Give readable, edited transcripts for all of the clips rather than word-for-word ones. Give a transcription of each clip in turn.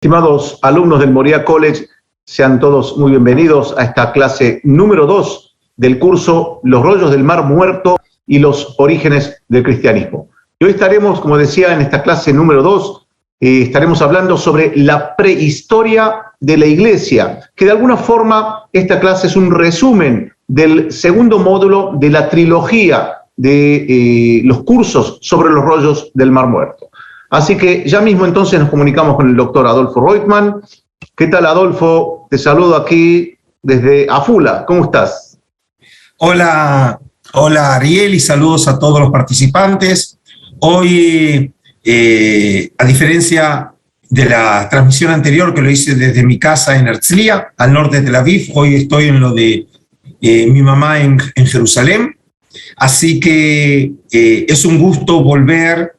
Estimados alumnos del Moriah College, sean todos muy bienvenidos a esta clase número 2 del curso Los rollos del Mar Muerto y los orígenes del cristianismo. Y hoy estaremos, como decía, en esta clase número 2, estaremos hablando sobre la prehistoria de la Iglesia, que de alguna forma esta clase es un resumen del segundo módulo de la trilogía de los cursos sobre los rollos del Mar Muerto. Así que ya mismo entonces nos comunicamos con el doctor Adolfo Reutemann. ¿Qué tal, Adolfo? Te saludo aquí desde Afula. ¿Cómo estás? Hola Ariel, y saludos a todos los participantes. Hoy, a diferencia de la transmisión anterior que lo hice desde mi casa en Herzliya, al norte de Tel Aviv, hoy estoy en lo de mi mamá en Jerusalén. Así que es un gusto volver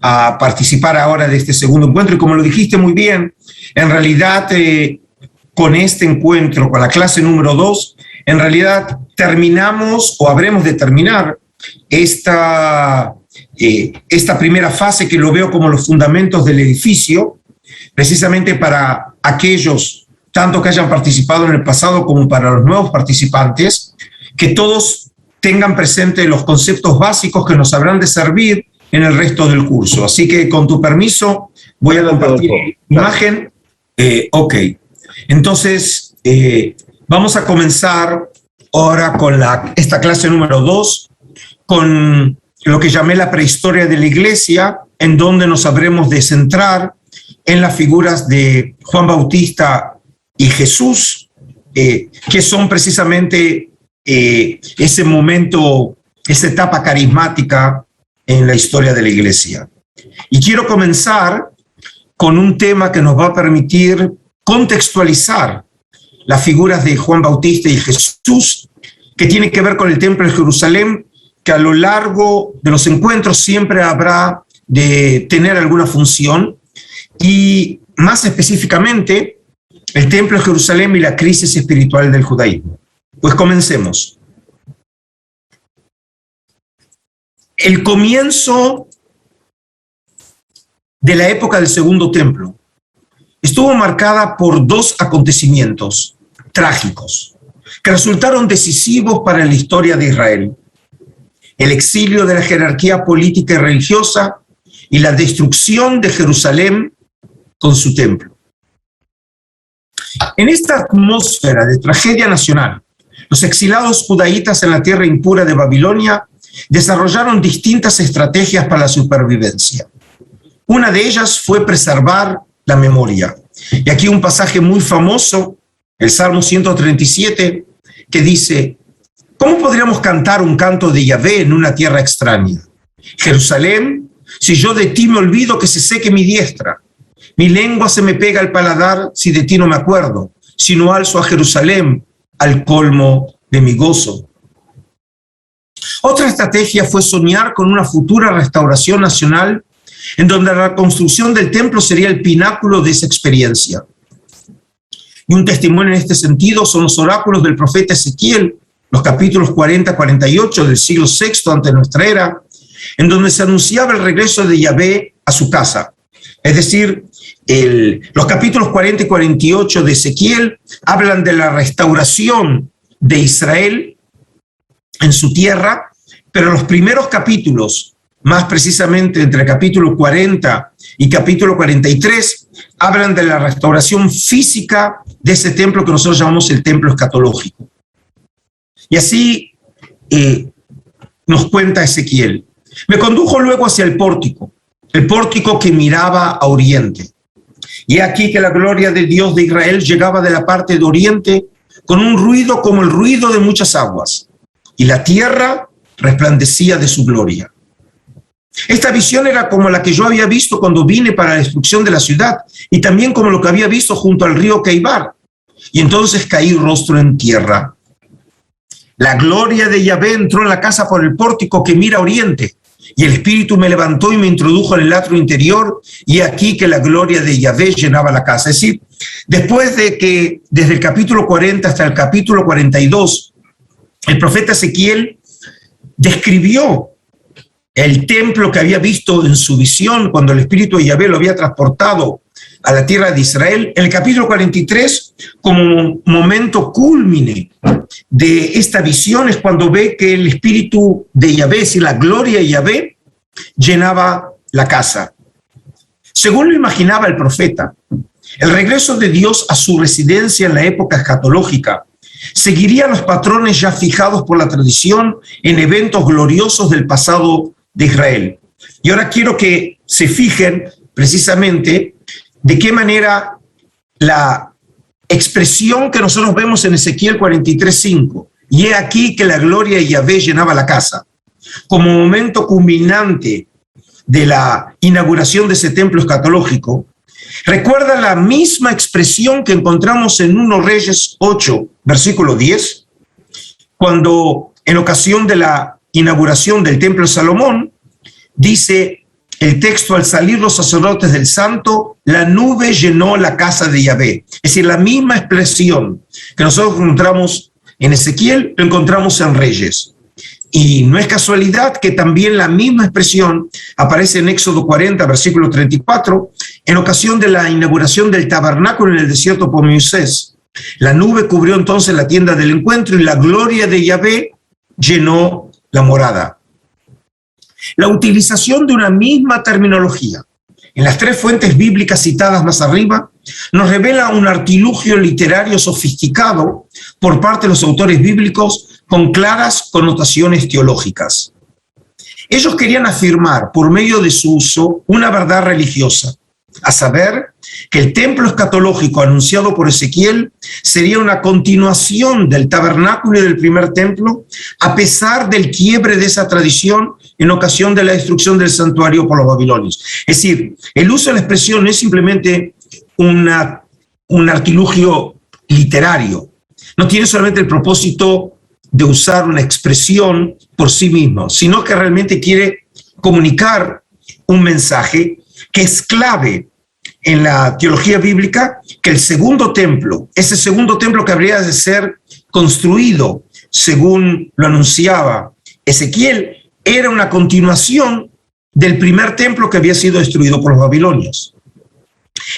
a participar ahora de este segundo encuentro, y como lo dijiste muy bien, en realidad con este encuentro, con la clase número 2, en realidad terminamos o habremos de terminar esta primera fase, que lo veo como los fundamentos del edificio, precisamente para aquellos, tanto que hayan participado en el pasado como para los nuevos participantes, que todos tengan presente los conceptos básicos que nos habrán de servir en el resto del curso. Así que, con tu permiso, voy a compartir la imagen. Ok. Entonces, vamos a comenzar ahora con esta clase número 2, con lo que llamé la prehistoria de la Iglesia, en donde nos habremos de centrar en las figuras de Juan Bautista y Jesús, que son precisamente ese momento, esa etapa carismática en la historia de la Iglesia. Y quiero comenzar con un tema que nos va a permitir contextualizar las figuras de Juan Bautista y Jesús, que tiene que ver con el Templo de Jerusalén, que a lo largo de los encuentros siempre habrá de tener alguna función, y más específicamente el Templo de Jerusalén y la crisis espiritual del judaísmo. Pues comencemos. El comienzo de la época del Segundo Templo estuvo marcada por dos acontecimientos trágicos que resultaron decisivos para la historia de Israel: el exilio de la jerarquía política y religiosa y la destrucción de Jerusalén con su templo. En esta atmósfera de tragedia nacional, los exilados judaítas en la tierra impura de Babilonia desarrollaron distintas estrategias para la supervivencia. Una de ellas fue preservar la memoria. Y aquí un pasaje muy famoso, el Salmo 137, que dice: ¿cómo podríamos cantar un canto de Yahvé en una tierra extraña? Jerusalén, si yo de ti me olvido, que se seque mi diestra. Mi lengua se me pega al paladar si de ti no me acuerdo, si no alzo a Jerusalén al colmo de mi gozo. Otra estrategia fue soñar con una futura restauración nacional, en donde la reconstrucción del templo sería el pináculo de esa experiencia. Y un testimonio en este sentido son los oráculos del profeta Ezequiel, los capítulos 40-48 del siglo VI antes de nuestra era, en donde se anunciaba el regreso de Yahvé a su casa. Es decir, los capítulos 40 y 48 de Ezequiel hablan de la restauración de Israel en su tierra, pero los primeros capítulos, más precisamente entre el capítulo 40 y capítulo 43, hablan de la restauración física de ese templo que nosotros llamamos el templo escatológico. Y así nos cuenta Ezequiel: me condujo luego hacia el pórtico que miraba a oriente. Y aquí que la gloria de Dios de Israel llegaba de la parte de oriente con un ruido como el ruido de muchas aguas, y la tierra resplandecía de su gloria. Esta visión era como la que yo había visto cuando vine para la destrucción de la ciudad, y también como lo que había visto junto al río Queibar. Y entonces caí rostro en tierra. La gloria de Yahvé entró en la casa por el pórtico que mira a oriente, y el Espíritu me levantó y me introdujo en el atrio interior, y aquí que la gloria de Yahvé llenaba la casa. Es decir, después de que desde el capítulo 40 hasta el capítulo 42, el profeta Ezequiel describió el templo que había visto en su visión cuando el Espíritu de Yahvé lo había transportado a la tierra de Israel, en el capítulo 43, como momento cúlmine de esta visión, es cuando ve que el espíritu de Yahvé, es decir, la gloria de Yahvé, llenaba la casa. Según lo imaginaba el profeta, el regreso de Dios a su residencia en la época escatológica seguiría los patrones ya fijados por la tradición en eventos gloriosos del pasado de Israel. Y ahora quiero que se fijen precisamente de qué manera la expresión que nosotros vemos en Ezequiel 43:5, y he aquí que la gloria de Yahvé llenaba la casa, como momento culminante de la inauguración de ese templo escatológico, recuerda la misma expresión que encontramos en 1 Reyes 8, versículo 10, cuando en ocasión de la inauguración del templo de Salomón, dice el texto: al salir los sacerdotes del santo, la nube llenó la casa de Yahvé. Es decir, la misma expresión que nosotros encontramos en Ezequiel, lo encontramos en Reyes. Y no es casualidad que también la misma expresión aparece en Éxodo 40, versículo 34, en ocasión de la inauguración del tabernáculo en el desierto por Moisés. La nube cubrió entonces la tienda del encuentro y la gloria de Yahvé llenó la morada. La utilización de una misma terminología en las tres fuentes bíblicas citadas más arriba nos revela un artilugio literario sofisticado por parte de los autores bíblicos con claras connotaciones teológicas. Ellos querían afirmar por medio de su uso una verdad religiosa, a saber que el templo escatológico anunciado por Ezequiel sería una continuación del tabernáculo y del primer templo, a pesar del quiebre de esa tradición en ocasión de la destrucción del santuario por los babilonios. Es decir, el uso de la expresión no es simplemente un artilugio literario, no tiene solamente el propósito de usar una expresión por sí mismo, sino que realmente quiere comunicar un mensaje que es clave en la teología bíblica, que el segundo templo, ese segundo templo que habría de ser construido, según lo anunciaba Ezequiel, era una continuación del primer templo que había sido destruido por los babilonios.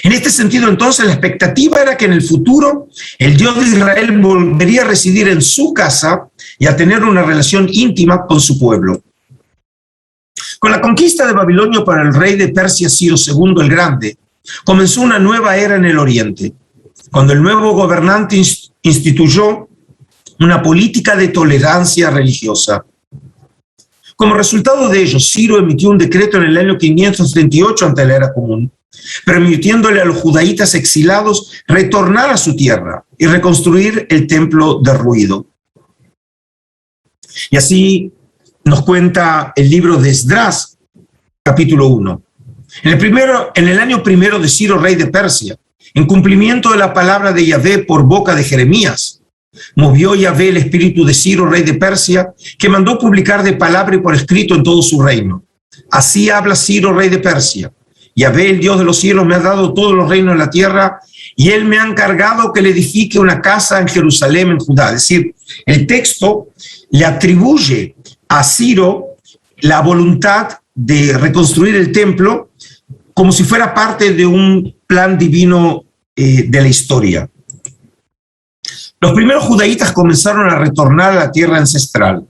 En este sentido, entonces, la expectativa era que en el futuro el Dios de Israel volvería a residir en su casa y a tener una relación íntima con su pueblo. Con la conquista de Babilonia para el rey de Persia, Ciro II el Grande, comenzó una nueva era en el Oriente, cuando el nuevo gobernante instituyó una política de tolerancia religiosa. Como resultado de ello, Ciro emitió un decreto en el año 538 ante la era común, permitiéndole a los judaítas exilados retornar a su tierra y reconstruir el templo derruido. Y así nos cuenta el libro de Esdras, capítulo 1. En el año primero de Ciro, rey de Persia, en cumplimiento de la palabra de Yahvé por boca de Jeremías, movió Yahvé el espíritu de Ciro, rey de Persia, que mandó publicar de palabra y por escrito en todo su reino. Así habla Ciro, rey de Persia: Yahvé, el Dios de los cielos, me ha dado todos los reinos de la tierra, y él me ha encargado que le edifique una casa en Jerusalén, en Judá. Es decir, el texto le atribuye a Ciro la voluntad de reconstruir el templo como si fuera parte de un plan divino de la historia. Los primeros judaítas comenzaron a retornar a la tierra ancestral,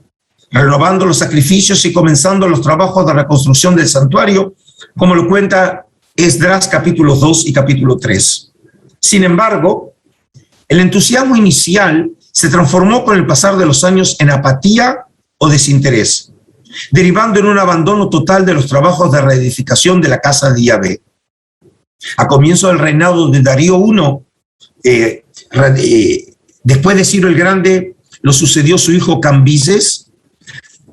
renovando los sacrificios y comenzando los trabajos de reconstrucción del santuario, como lo cuenta Esdras capítulos 2 y capítulo 3. Sin embargo, el entusiasmo inicial se transformó con el pasar de los años en apatía o desinterés, derivando en un abandono total de los trabajos de reedificación de la casa de Yahvé. A comienzo del reinado de Darío I, después de Ciro el Grande, lo sucedió su hijo Cambises,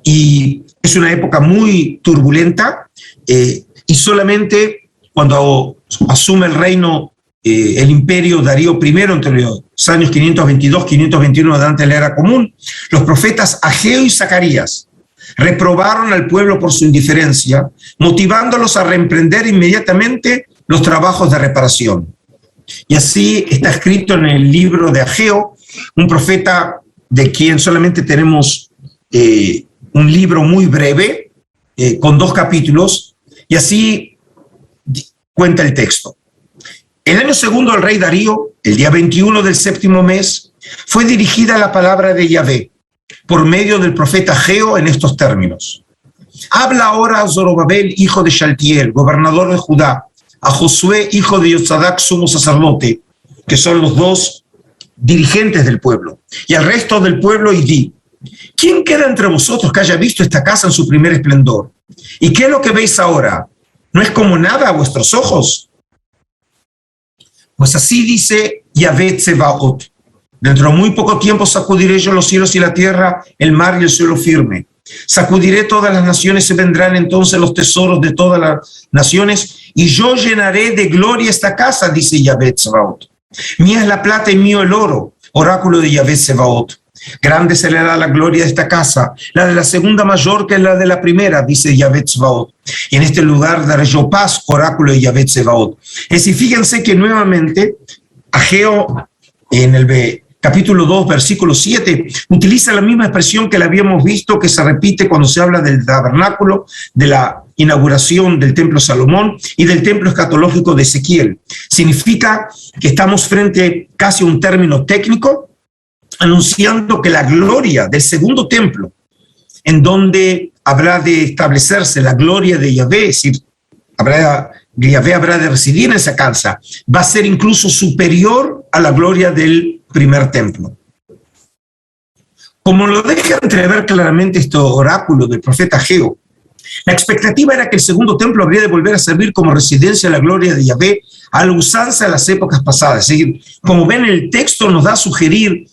y es una época muy turbulenta, y solamente cuando asume el reino el imperio Darío I, entre los años 522-521 delante de la era común, los profetas Ageo y Zacarías reprobaron al pueblo por su indiferencia, motivándolos a reemprender inmediatamente los trabajos de reparación. Y así está escrito en el libro de Ageo, un profeta de quien solamente tenemos un libro muy breve, con 2 capítulos, y así cuenta el texto. El año segundo del rey Darío, el día 21 del séptimo mes, fue dirigida la palabra de Yahvé por medio del profeta Ageo en estos términos. Habla ahora a Zorobabel, hijo de Shaltiel, gobernador de Judá, a Josué, hijo de Yotzadac, sumo sacerdote, que son los dos dirigentes del pueblo, y al resto del pueblo, y di: ¿quién queda entre vosotros que haya visto esta casa en su primer esplendor? ¿Y qué es lo que veis ahora? ¿No es como nada a vuestros ojos? Pues así dice Yahvé Tsebaot: dentro de muy poco tiempo sacudiré yo los cielos y la tierra, el mar y el suelo firme. Sacudiré todas las naciones y vendrán entonces los tesoros de todas las naciones, y yo llenaré de gloria esta casa, dice Yahvé Tsebaot. Mía es la plata y mío el oro, oráculo de Yahvé Tsebaot. Grande será la gloria de esta casa, la de la segunda mayor que la de la primera, dice Yahvé Tsebaot. Y en este lugar daré yo paz, oráculo de Yahvé Tsebaot. Es decir, fíjense que nuevamente Ageo, en el capítulo 2, versículo 7, utiliza la misma expresión que la habíamos visto, que se repite cuando se habla del tabernáculo, de la inauguración del templo Salomón y del templo escatológico de Ezequiel. Significa que estamos frente casi a un término técnico, anunciando que la gloria del segundo templo, en donde habrá de establecerse la gloria de Yahvé, es decir, Yahvé habrá de residir en esa casa, va a ser incluso superior a la gloria del primer templo. Como lo deja entrever claramente este oráculo del profeta Ageo, la expectativa era que el segundo templo habría de volver a servir como residencia de la gloria de Yahvé a la usanza de las épocas pasadas. Es decir, como ven, el texto nos da a sugerir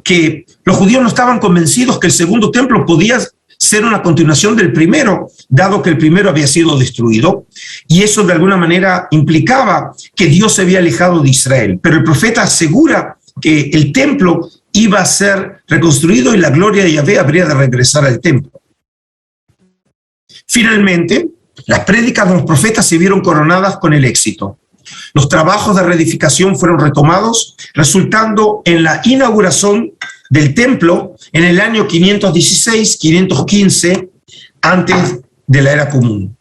que los judíos no estaban convencidos que el segundo templo podía ser una continuación del primero, dado que el primero había sido destruido, y eso de alguna manera implicaba que Dios se había alejado de Israel. Pero el profeta asegura que el templo iba a ser reconstruido y la gloria de Yahvé habría de regresar al templo. Finalmente, las prédicas de los profetas se vieron coronadas con el éxito. Los trabajos de reedificación fueron retomados, resultando en la inauguración del templo en el año 516-515 antes de la era común.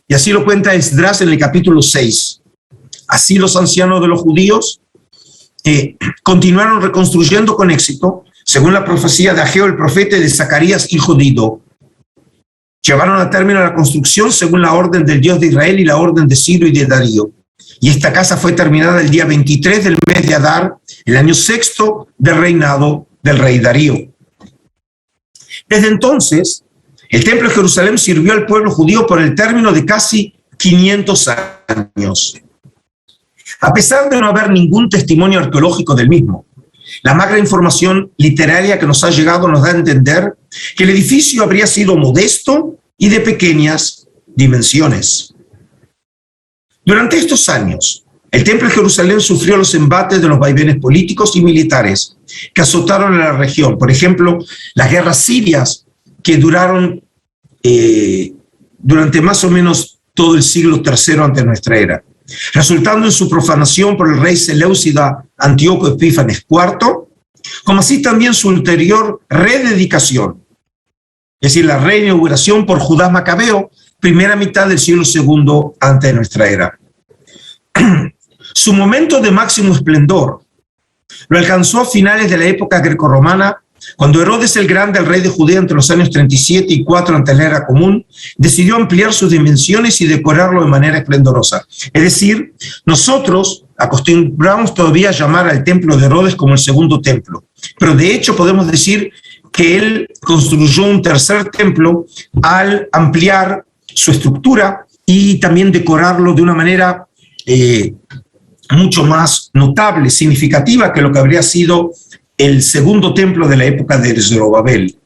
Y así lo cuenta Esdras en el capítulo 6. Así los ancianos de los judíos continuaron reconstruyendo con éxito, según la profecía de Ageo, el profeta, de Zacarías, hijo de Iddo. Llevaron a término la construcción según la orden del Dios de Israel y la orden de Ciro y de Darío. Y esta casa fue terminada el día 23 del mes de Adar, el año sexto del reinado del rey Darío. Desde entonces, el templo de Jerusalén sirvió al pueblo judío por el término de casi 500 años. A pesar de no haber ningún testimonio arqueológico del mismo, la magra información literaria que nos ha llegado nos da a entender que el edificio habría sido modesto y de pequeñas dimensiones. Durante estos años, el templo de Jerusalén sufrió los embates de los vaivenes políticos y militares que azotaron a la región. Por ejemplo, las guerras sirias que duraron durante más o menos todo el siglo III antes de nuestra era, resultando en su profanación por el rey seleucida Antíoco Epífanes IV, como así también su ulterior rededicación, es decir, la reinauguración por Judá Macabeo, primera mitad del siglo II antes de nuestra era. Su momento de máximo esplendor lo alcanzó a finales de la época grecorromana, cuando Herodes el Grande, el rey de Judea, entre los años 37 y 4 antes de la era común, decidió ampliar sus dimensiones y decorarlo de manera esplendorosa. Es decir, nosotros acostumbramos todavía a llamar al templo de Herodes como el segundo templo, pero de hecho podemos decir que él construyó un tercer templo al ampliar su estructura y también decorarlo de una manera mucho más notable, significativa que lo que habría sido el segundo templo de la época de Zorobabel.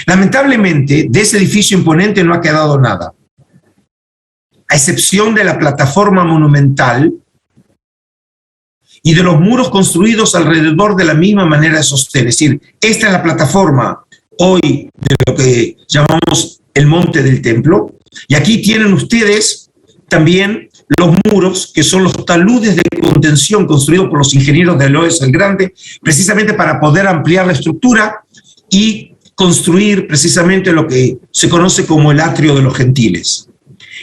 Lamentablemente, de ese edificio imponente no ha quedado nada, a excepción de la plataforma monumental y de los muros construidos alrededor de la misma manera de sostener. Es decir, esta es la plataforma hoy de lo que llamamos el monte del templo, y aquí tienen ustedes también los muros, que son los taludes de contención construidos por los ingenieros de Herodes el Grande, precisamente para poder ampliar la estructura y construir precisamente lo que se conoce como el atrio de los gentiles.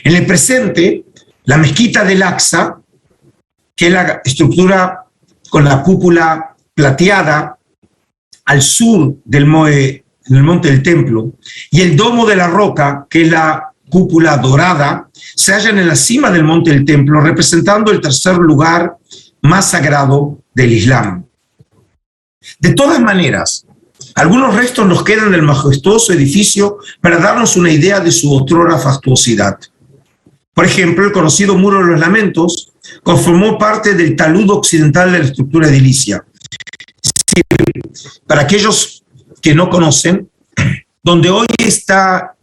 En el presente, la mezquita del Aqsa que es la estructura con la cúpula plateada al sur del monte del templo, y el domo de la roca, que es la cúpula dorada, se hallan en la cima del monte del templo, representando el tercer lugar más sagrado del Islam. De todas maneras, algunos restos nos quedan del majestuoso edificio para darnos una idea de su otrora fastuosidad. Por ejemplo, el conocido Muro de los Lamentos conformó parte del talud occidental de la estructura edilicia. Es decir, para aquellos que no conocen, donde hoy está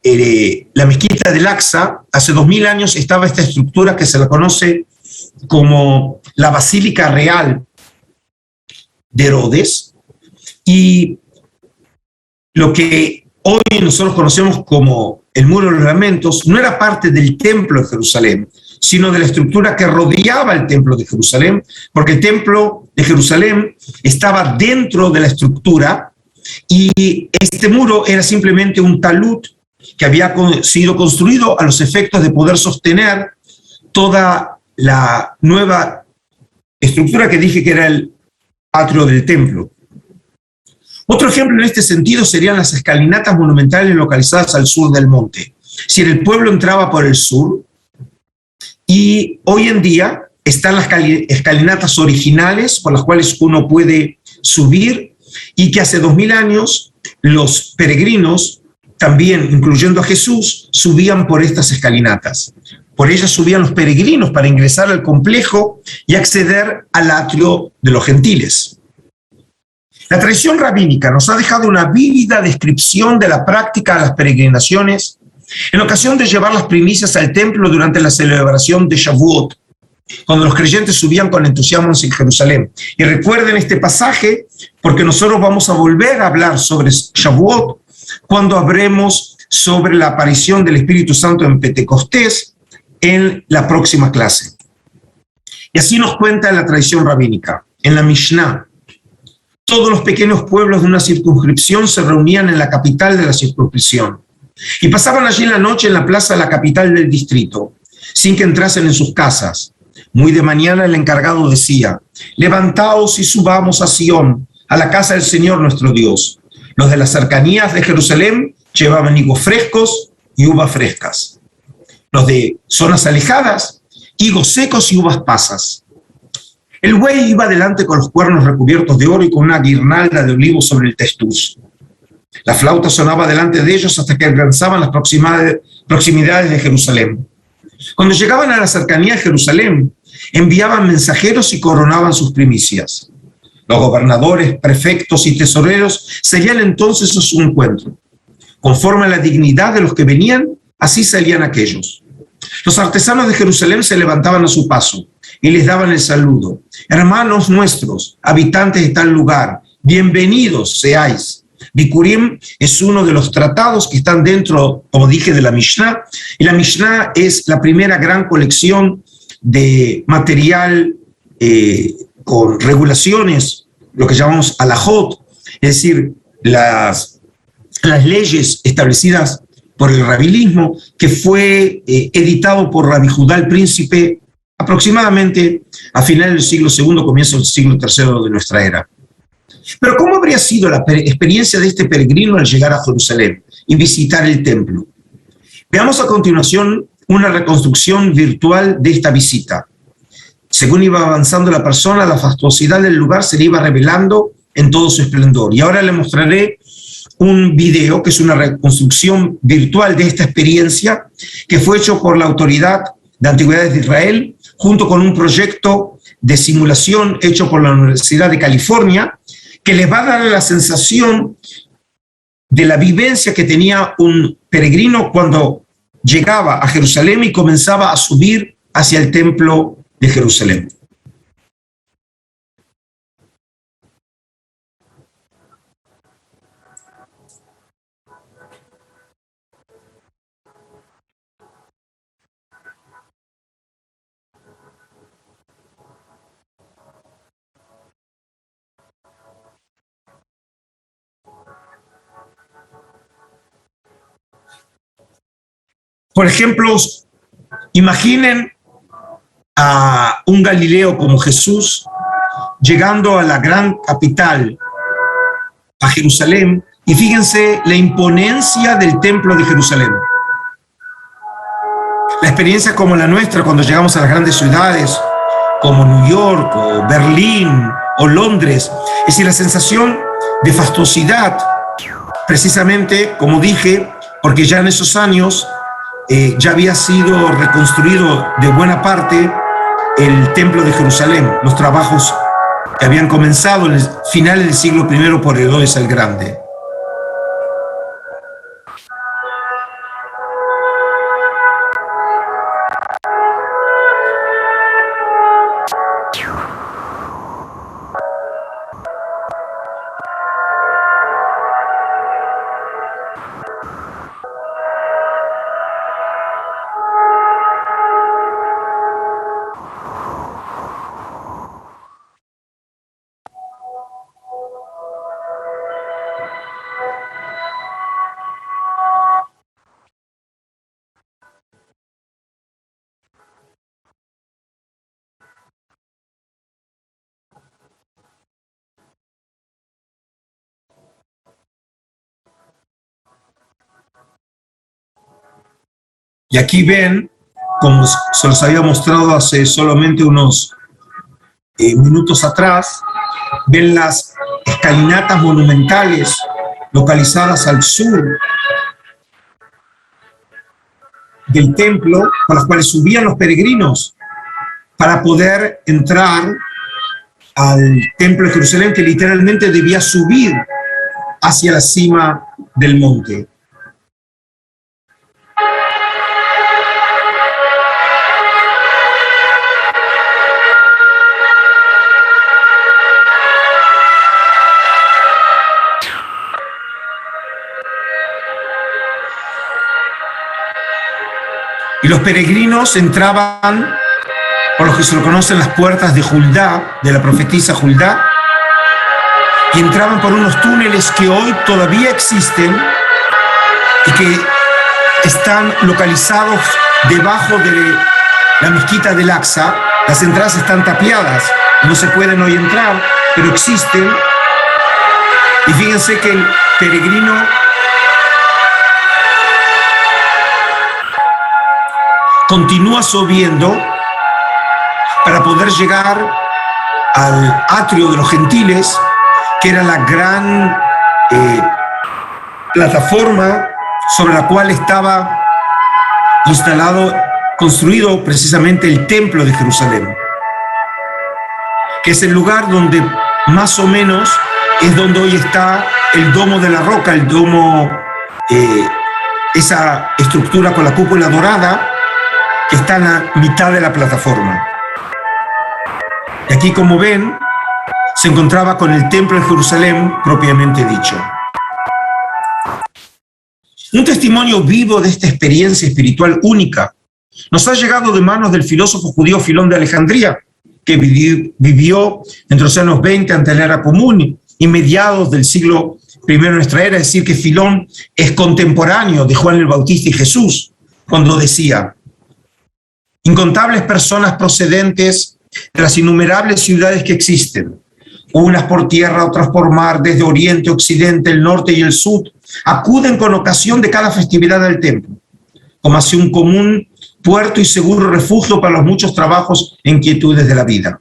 la mezquita del Aqsa, hace 2000 años estaba esta estructura que se la conoce como la Basílica Real de Herodes, y lo que hoy nosotros conocemos como el Muro de los Lamentos no era parte del Templo de Jerusalén, sino de la estructura que rodeaba el Templo de Jerusalén, porque el Templo de Jerusalén estaba dentro de la estructura y este muro era simplemente un talud que había sido construido a los efectos de poder sostener toda la nueva estructura que dije que era el atrio del templo. Otro ejemplo en este sentido serían las escalinatas monumentales localizadas al sur del monte. Si el pueblo entraba por el sur, y hoy en día están las escalinatas originales por las cuales uno puede subir, y que hace 2000 años los peregrinos, también incluyendo a Jesús, subían por estas escalinatas. Por ellas subían los peregrinos para ingresar al complejo y acceder al atrio de los gentiles. La tradición rabínica nos ha dejado una vívida descripción de la práctica de las peregrinaciones en ocasión de llevar las primicias al templo durante la celebración de Shavuot, cuando los creyentes subían con entusiasmo en Jerusalén. Y recuerden este pasaje porque nosotros vamos a volver a hablar sobre Shavuot cuando hablemos sobre la aparición del Espíritu Santo en Pentecostés en la próxima clase. Y así nos cuenta la tradición rabínica. En la Mishnah, todos los pequeños pueblos de una circunscripción se reunían en la capital de la circunscripción y pasaban allí la noche en la plaza de la capital del distrito, sin que entrasen en sus casas. Muy de mañana el encargado decía: levantaos y subamos a Sión, a la casa del Señor nuestro Dios. Los de las cercanías de Jerusalén llevaban higos frescos y uvas frescas. Los de zonas alejadas, higos secos y uvas pasas. El buey iba delante con los cuernos recubiertos de oro y con una guirnalda de olivos sobre el testuz. La flauta sonaba delante de ellos hasta que alcanzaban las proximidades de Jerusalén. Cuando llegaban a la cercanía de Jerusalén, enviaban mensajeros y coronaban sus primicias. Los gobernadores, prefectos y tesoreros seguían entonces a su encuentro. Conforme a la dignidad de los que venían, así salían aquellos. Los artesanos de Jerusalén se levantaban a su paso y les daban el saludo: hermanos nuestros, habitantes de tal lugar, bienvenidos seáis. Bikurim es uno de los tratados que están dentro, como dije, de la Mishnah, y la Mishnah es la primera gran colección de material con regulaciones, lo que llamamos alajot, es decir, las leyes establecidas por el rabinismo, que fue editado por Rabbi Judá el Príncipe aproximadamente a finales del siglo II, comienzo del siglo III de nuestra era. Pero ¿cómo habría sido la experiencia de este peregrino al llegar a Jerusalén y visitar el templo? Veamos a continuación una reconstrucción virtual de esta visita. Según iba avanzando la persona, la fastuosidad del lugar se le iba revelando en todo su esplendor. Y ahora le mostraré un video que es una reconstrucción virtual de esta experiencia que fue hecho por la Autoridad de Antigüedades de Israel junto con un proyecto de simulación hecho por la Universidad de California, que les va a dar la sensación de la vivencia que tenía un peregrino cuando llegaba a Jerusalén y comenzaba a subir hacia el templo de Jerusalén. Por ejemplo, imaginen a un Galileo como Jesús, llegando a la gran capital, a Jerusalén, y fíjense la imponencia del templo de Jerusalén. La experiencia como la nuestra cuando llegamos a las grandes ciudades, como New York, o Berlín, o Londres, es decir, la sensación de fastuosidad, precisamente, como dije, porque ya en esos años ya había sido reconstruido de buena parte el templo de Jerusalén, los trabajos que habían comenzado en el final del siglo I por Herodes el Grande. Y aquí ven, como se los había mostrado hace solamente unos minutos atrás, ven las escalinatas monumentales localizadas al sur del templo, por las cuales subían los peregrinos para poder entrar al templo de Jerusalén, que literalmente debía subir hacia la cima del monte. Y los peregrinos entraban por lo que se lo conocen las puertas de Juldá, de la profetisa Juldá, y entraban por unos túneles que hoy todavía existen y que están localizados debajo de la mezquita del Aqsa. Las entradas están tapiadas, no se pueden hoy entrar, pero existen. Y fíjense que el peregrino continúa subiendo para poder llegar al atrio de los gentiles, que era la gran plataforma sobre la cual estaba instalado, construido precisamente el templo de Jerusalén, que es el lugar donde más o menos es donde hoy está el domo de la roca, el domo, esa estructura con la cúpula dorada que está en la mitad de la plataforma. Y aquí, como ven, se encontraba con el templo de Jerusalén propiamente dicho. Un testimonio vivo de esta experiencia espiritual única nos ha llegado de manos del filósofo judío Filón de Alejandría, que vivió entre los años 20 ante la era común y mediados del siglo I de nuestra era, es decir, que Filón es contemporáneo de Juan el Bautista y Jesús, cuando decía: incontables personas procedentes de las innumerables ciudades que existen, unas por tierra, otras por mar, desde oriente, occidente, el norte y el sur, acuden con ocasión de cada festividad al templo, como hacia un común puerto y seguro refugio para los muchos trabajos e inquietudes de la vida.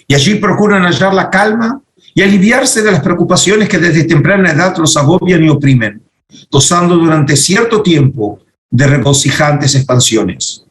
Y allí procuran hallar la calma y aliviarse de las preocupaciones que desde temprana edad los agobian y oprimen, gozando durante cierto tiempo de regocijantes expansiones.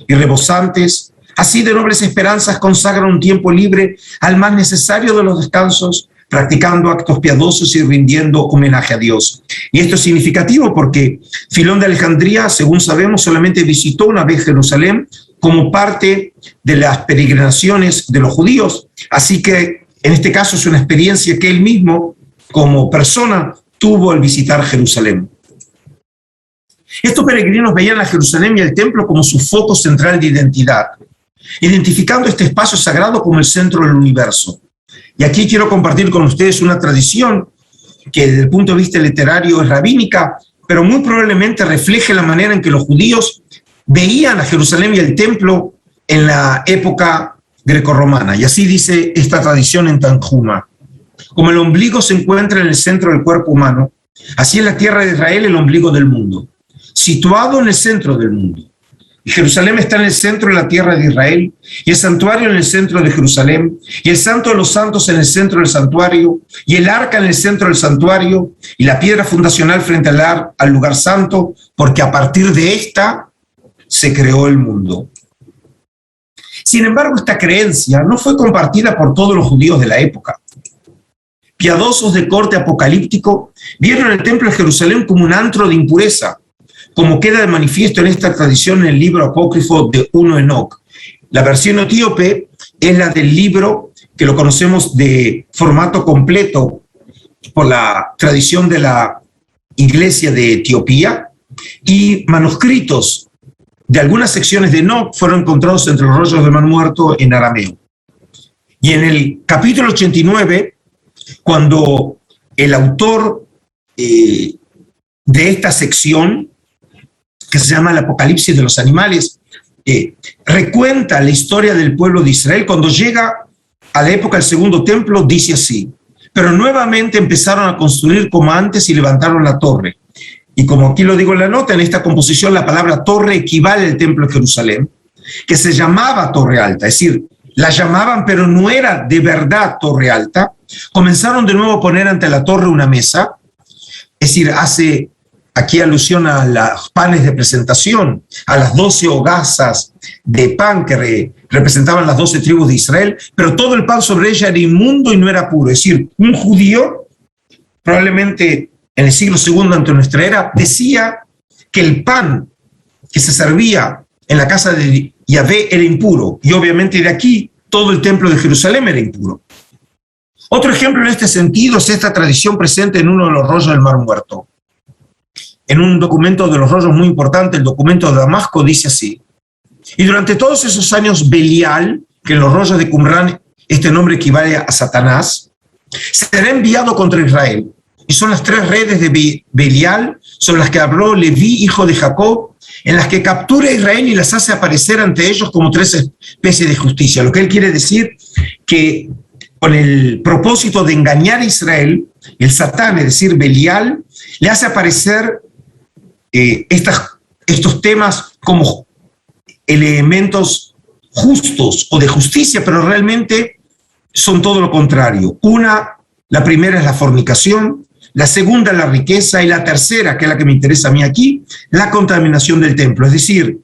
Y rebosantes, así de nobles esperanzas, consagran un tiempo libre al más necesario de los descansos, practicando actos piadosos y rindiendo homenaje a Dios. Y esto es significativo porque Filón de Alejandría, según sabemos, solamente visitó una vez Jerusalén como parte de las peregrinaciones de los judíos. Así que en este caso es una experiencia que él mismo, como persona, tuvo al visitar Jerusalén. Estos peregrinos veían a Jerusalén y el templo como su foco central de identidad, identificando este espacio sagrado como el centro del universo. Y aquí quiero compartir con ustedes una tradición que desde el punto de vista literario es rabínica, pero muy probablemente refleje la manera en que los judíos veían a Jerusalén y el templo en la época grecorromana. Y así dice esta tradición en Tanjuma: como el ombligo se encuentra en el centro del cuerpo humano, así en la tierra de Israel el ombligo del mundo, situado en el centro del mundo. Y Jerusalén está en el centro de la tierra de Israel, y el santuario en el centro de Jerusalén, y el santo de los santos en el centro del santuario, y el arca en el centro del santuario, y la piedra fundacional frente al lugar santo, porque a partir de esta se creó el mundo. Sin embargo, esta creencia no fue compartida por todos los judíos de la época. Piadosos de corte apocalíptico vieron el templo de Jerusalén como un antro de impureza, como queda de manifiesto en esta tradición en el libro apócrifo de 1 Enoc. La versión etíope es la del libro que lo conocemos de formato completo por la tradición de la Iglesia de Etiopía, y manuscritos de algunas secciones de Enoc fueron encontrados entre los rollos del Mar Muerto en arameo. Y en el capítulo 89, cuando el autor de esta sección, que se llama el Apocalipsis de los animales, recuenta la historia del pueblo de Israel, cuando llega a la época del segundo templo, dice así: pero nuevamente empezaron a construir como antes y levantaron la torre. Y como aquí lo digo en la nota, en esta composición la palabra torre equivale al templo de Jerusalén, que se llamaba Torre Alta, es decir, la llamaban, pero no era de verdad Torre Alta. Comenzaron de nuevo a poner ante la torre una mesa, es decir, hace aquí alusión a los panes de presentación, a las 12 hogazas de pan que representaban las 12 tribus de Israel, pero todo el pan sobre ella era inmundo y no era puro. Es decir, un judío, probablemente en el siglo II ante nuestra era, decía que el pan que se servía en la casa de Yahvé era impuro, y obviamente de aquí todo el templo de Jerusalén era impuro. Otro ejemplo en este sentido es esta tradición presente en uno de los rollos del Mar Muerto. En un documento de los rollos muy importante, el documento de Damasco, dice así: y durante todos esos años Belial, que en los rollos de Qumrán este nombre equivale a Satanás, será enviado contra Israel. Y son las 3 redes de Belial sobre las que habló Leví, hijo de Jacob, en las que captura a Israel y las hace aparecer ante ellos como 3 especies de justicia. Lo que él quiere decir que con el propósito de engañar a Israel, el Satán, es decir, Belial, le hace aparecer estos temas como elementos justos o de justicia, pero realmente son todo lo contrario. La primera es la fornicación, la segunda la riqueza, y la tercera, que es la que me interesa a mí aquí, la contaminación del templo. Es decir,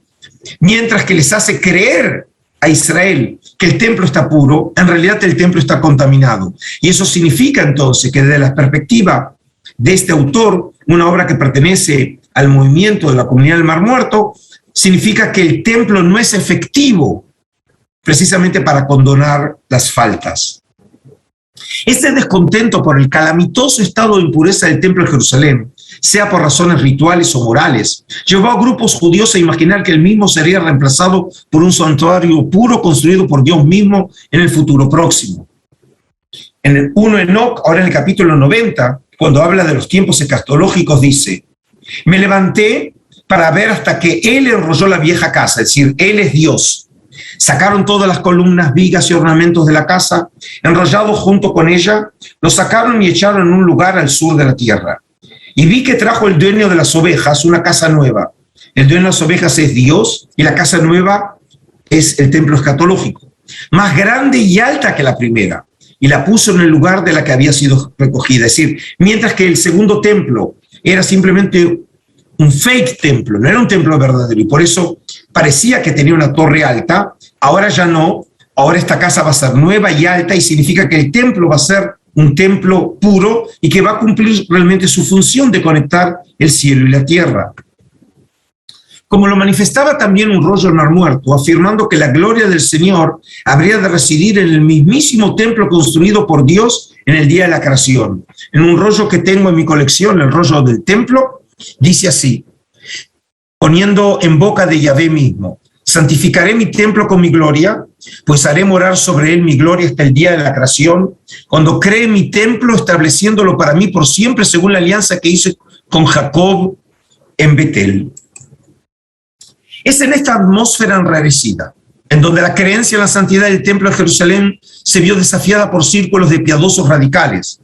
mientras que les hace creer a Israel que el templo está puro, en realidad el templo está contaminado. Y eso significa entonces que desde la perspectiva de este autor, una obra que pertenece al movimiento de la comunidad del Mar Muerto, significa que el templo no es efectivo precisamente para condonar las faltas. Este descontento por el calamitoso estado de impureza del templo de Jerusalén, sea por razones rituales o morales, llevó a grupos judíos a imaginar que el mismo sería reemplazado por un santuario puro construido por Dios mismo en el futuro próximo. En el 1 Enoc, ahora en el capítulo 90, cuando habla de los tiempos escatológicos, dice: me levanté para ver hasta que él enrolló la vieja casa, es decir, él es Dios. Sacaron todas las columnas, vigas y ornamentos de la casa, enrollados junto con ella, los sacaron y echaron en un lugar al sur de la tierra. Y vi que trajo el dueño de las ovejas una casa nueva. El dueño de las ovejas es Dios, y la casa nueva es el templo escatológico, más grande y alta que la primera, y la puso en el lugar de la que había sido recogida. Es decir, mientras que el segundo templo era simplemente un fake templo, no era un templo verdadero, y por eso parecía que tenía una torre alta, ahora ya no. Ahora esta casa va a ser nueva y alta, y significa que el templo va a ser un templo puro y que va a cumplir realmente su función de conectar el cielo y la tierra. Como lo manifestaba también un rollo del Mar Muerto, afirmando que la gloria del Señor habría de residir en el mismísimo templo construido por Dios en el día de la creación. En un rollo que tengo en mi colección, el rollo del templo, dice así, poniendo en boca de Yahvé mismo: santificaré mi templo con mi gloria, pues haré morar sobre él mi gloria hasta el día de la creación, cuando cree mi templo, estableciéndolo para mí por siempre, según la alianza que hice con Jacob en Betel. Es en esta atmósfera enrarecida, en donde la creencia en la santidad del templo de Jerusalén se vio desafiada por círculos de piadosos radicales,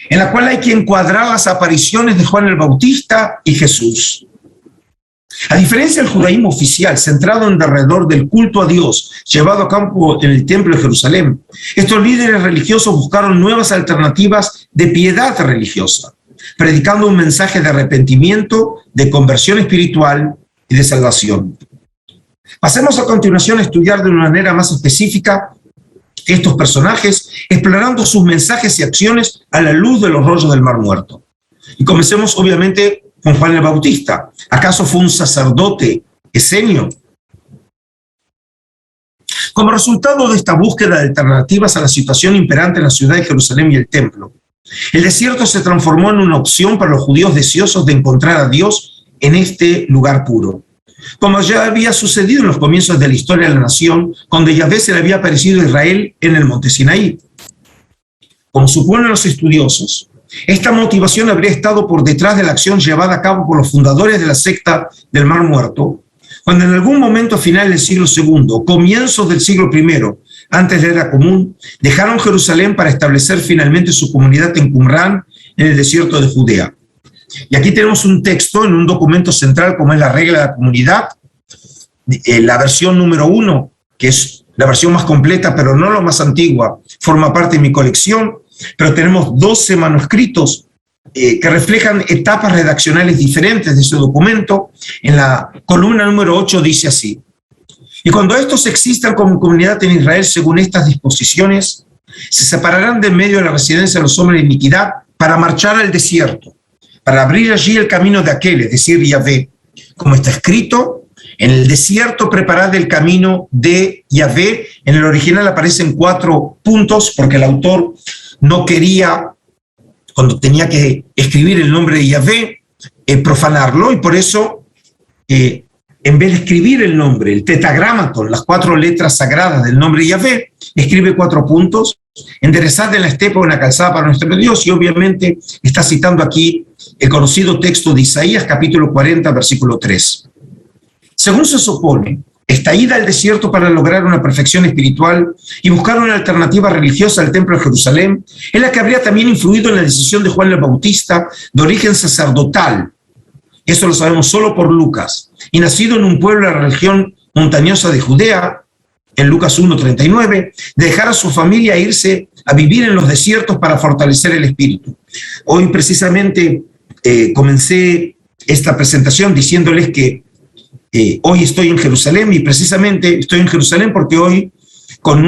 en la cual hay que encuadrar las apariciones de Juan el Bautista y Jesús. A diferencia del judaísmo oficial, centrado en alrededor del culto a Dios, llevado a cabo en el templo de Jerusalén, estos líderes religiosos buscaron nuevas alternativas de piedad religiosa, predicando un mensaje de arrepentimiento, de conversión espiritual y de salvación. Pasemos a continuación a estudiar de una manera más específica estos personajes, explorando sus mensajes y acciones a la luz de los rollos del Mar Muerto. Y comencemos obviamente con Juan el Bautista. ¿Acaso fue un sacerdote esenio? Como resultado de esta búsqueda de alternativas a la situación imperante en la ciudad de Jerusalén y el templo, el desierto se transformó en una opción para los judíos deseosos de encontrar a Dios en este lugar puro, como ya había sucedido en los comienzos de la historia de la nación, cuando Yahvé se le había aparecido a Israel en el monte Sinaí. Como suponen los estudiosos, esta motivación habría estado por detrás de la acción llevada a cabo por los fundadores de la secta del Mar Muerto, cuando en algún momento a finales del siglo II, comienzos del siglo I, antes de la Era Común, dejaron Jerusalén para establecer finalmente su comunidad en Qumrán, en el desierto de Judea. Y aquí tenemos un texto en un documento central como es la regla de la comunidad, la versión número 1, que es la versión más completa, pero no la más antigua, forma parte de mi colección, pero tenemos 12 manuscritos que reflejan etapas redaccionales diferentes de ese documento. En la columna número 8 dice así: y cuando estos existan como comunidad en Israel según estas disposiciones, se separarán de en medio de la residencia de los hombres de iniquidad para marchar al desierto, para abrir allí el camino de aquel, es decir, Yahvé, como está escrito: en el desierto preparad el camino de Yahvé. En el original aparecen 4 puntos porque el autor no quería, cuando tenía que escribir el nombre de Yahvé, profanarlo, y por eso, en vez de escribir el nombre, el tetragramaton, las 4 letras sagradas del nombre de Yahvé, escribe 4 puntos: enderezad en la estepa una calzada para nuestro Dios, y obviamente está citando aquí el conocido texto de Isaías, capítulo 40, versículo 3. Según se supone, esta ida al desierto para lograr una perfección espiritual y buscar una alternativa religiosa al templo de Jerusalén es la que habría también influido en la decisión de Juan el Bautista, de origen sacerdotal. Eso lo sabemos solo por Lucas, y nacido en un pueblo de la región montañosa de Judea, en Lucas 1:39, de dejar a su familia e irse a vivir en los desiertos para fortalecer el espíritu. Hoy precisamente comencé esta presentación diciéndoles que hoy estoy en Jerusalén, y precisamente estoy en Jerusalén porque hoy con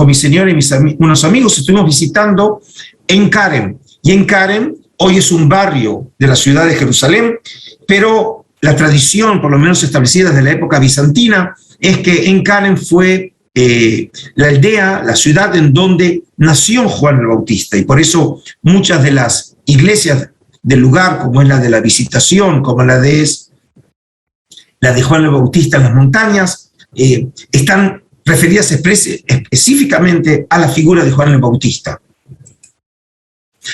mi señora y unos amigos estuvimos visitando En Karen. Y En Karen hoy es un barrio de la ciudad de Jerusalén, pero la tradición, por lo menos establecida desde la época bizantina, es que En Karen fue la aldea, la ciudad en donde nació Juan el Bautista, y por eso muchas de las iglesias del lugar, como es la de la Visitación, como la de Juan el Bautista en las montañas, están referidas específicamente a la figura de Juan el Bautista.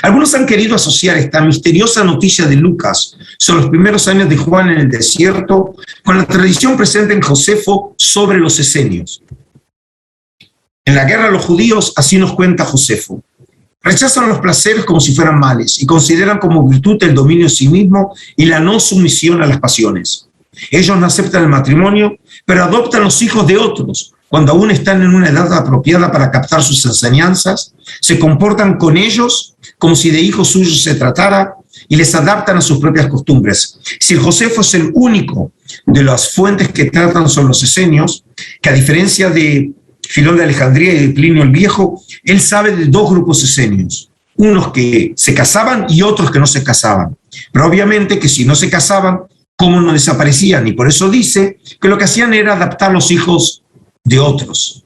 Algunos han querido asociar esta misteriosa noticia de Lucas sobre los primeros años de Juan en el desierto con la tradición presente en Josefo sobre los esenios. En la guerra de los judíos, así nos cuenta Josefo, rechazan los placeres como si fueran males y consideran como virtud el dominio de sí mismo y la no sumisión a las pasiones. Ellos no aceptan el matrimonio, pero adoptan los hijos de otros cuando aún están en una edad apropiada para captar sus enseñanzas, se comportan con ellos como si de hijos suyos se tratara y les adaptan a sus propias costumbres. Si Josefo es el único de las fuentes que tratan sobre los esenios, que a diferencia de Filón de Alejandría y de Plinio el Viejo, él sabe de 2 grupos esenios, unos que se casaban y otros que no se casaban. Pero obviamente que si no se casaban, ¿cómo no desaparecían? Y por eso dice que lo que hacían era adaptar los hijos de otros.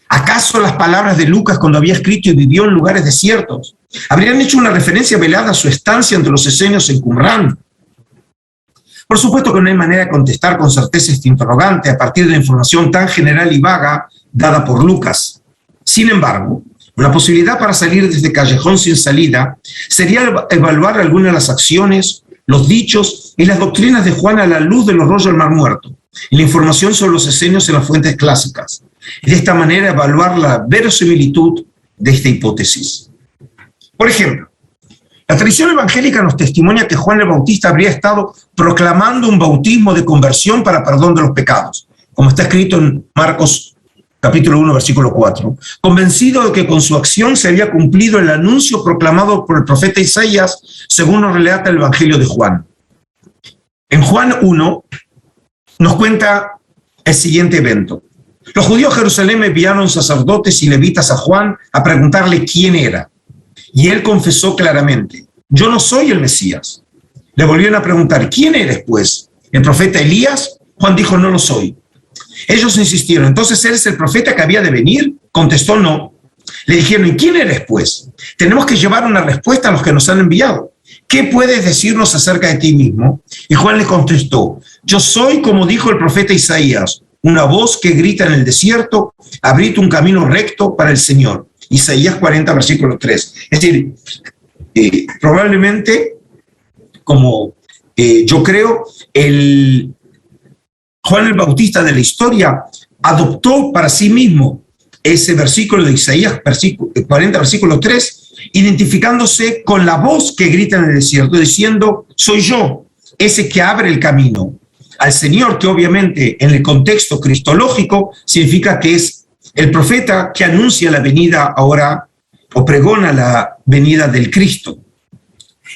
¿Acaso las palabras de Lucas cuando había escrito y vivió en lugares desiertos habrían hecho una referencia velada a su estancia entre los esenios en Qumrán? Por supuesto que no hay manera de contestar con certeza este interrogante a partir de la información tan general y vaga dada por Lucas. Sin embargo, una posibilidad para salir de este callejón sin salida sería evaluar algunas de las acciones, los dichos y las doctrinas de Juan a la luz de los rollos del Mar Muerto y la información sobre los esenios en las fuentes clásicas. y de esta manera evaluar la verosimilitud de esta hipótesis. Por ejemplo, la tradición evangélica nos testimonia que Juan el Bautista habría estado proclamando un bautismo de conversión para perdón de los pecados, como está escrito en Marcos capítulo 1, versículo 4, convencido de que con su acción se había cumplido el anuncio proclamado por el profeta Isaías, según nos relata el Evangelio de Juan. En Juan 1 nos cuenta el siguiente evento. Los judíos de Jerusalén enviaron sacerdotes y levitas a Juan a preguntarle quién era. Y él confesó claramente, yo no soy el Mesías. Le volvieron a preguntar, ¿quién eres pues? ¿El profeta Elías? Juan dijo, no lo soy. Ellos insistieron, ¿entonces eres el profeta que había de venir? Contestó, no. Le dijeron, ¿y quién eres pues? Tenemos que llevar una respuesta a los que nos han enviado. ¿Qué puedes decirnos acerca de ti mismo? Y Juan le contestó, yo soy como dijo el profeta Isaías, una voz que grita en el desierto, abrid un camino recto para el Señor. Isaías 40, versículo 3. Es decir, probablemente, como yo creo, Juan el Bautista de la historia adoptó para sí mismo ese versículo de Isaías 40, versículo 3, identificándose con la voz que grita en el desierto, diciendo, soy yo, ese que abre el camino al Señor, que obviamente en el contexto cristológico significa que es el profeta que anuncia la venida ahora o pregona la venida del Cristo.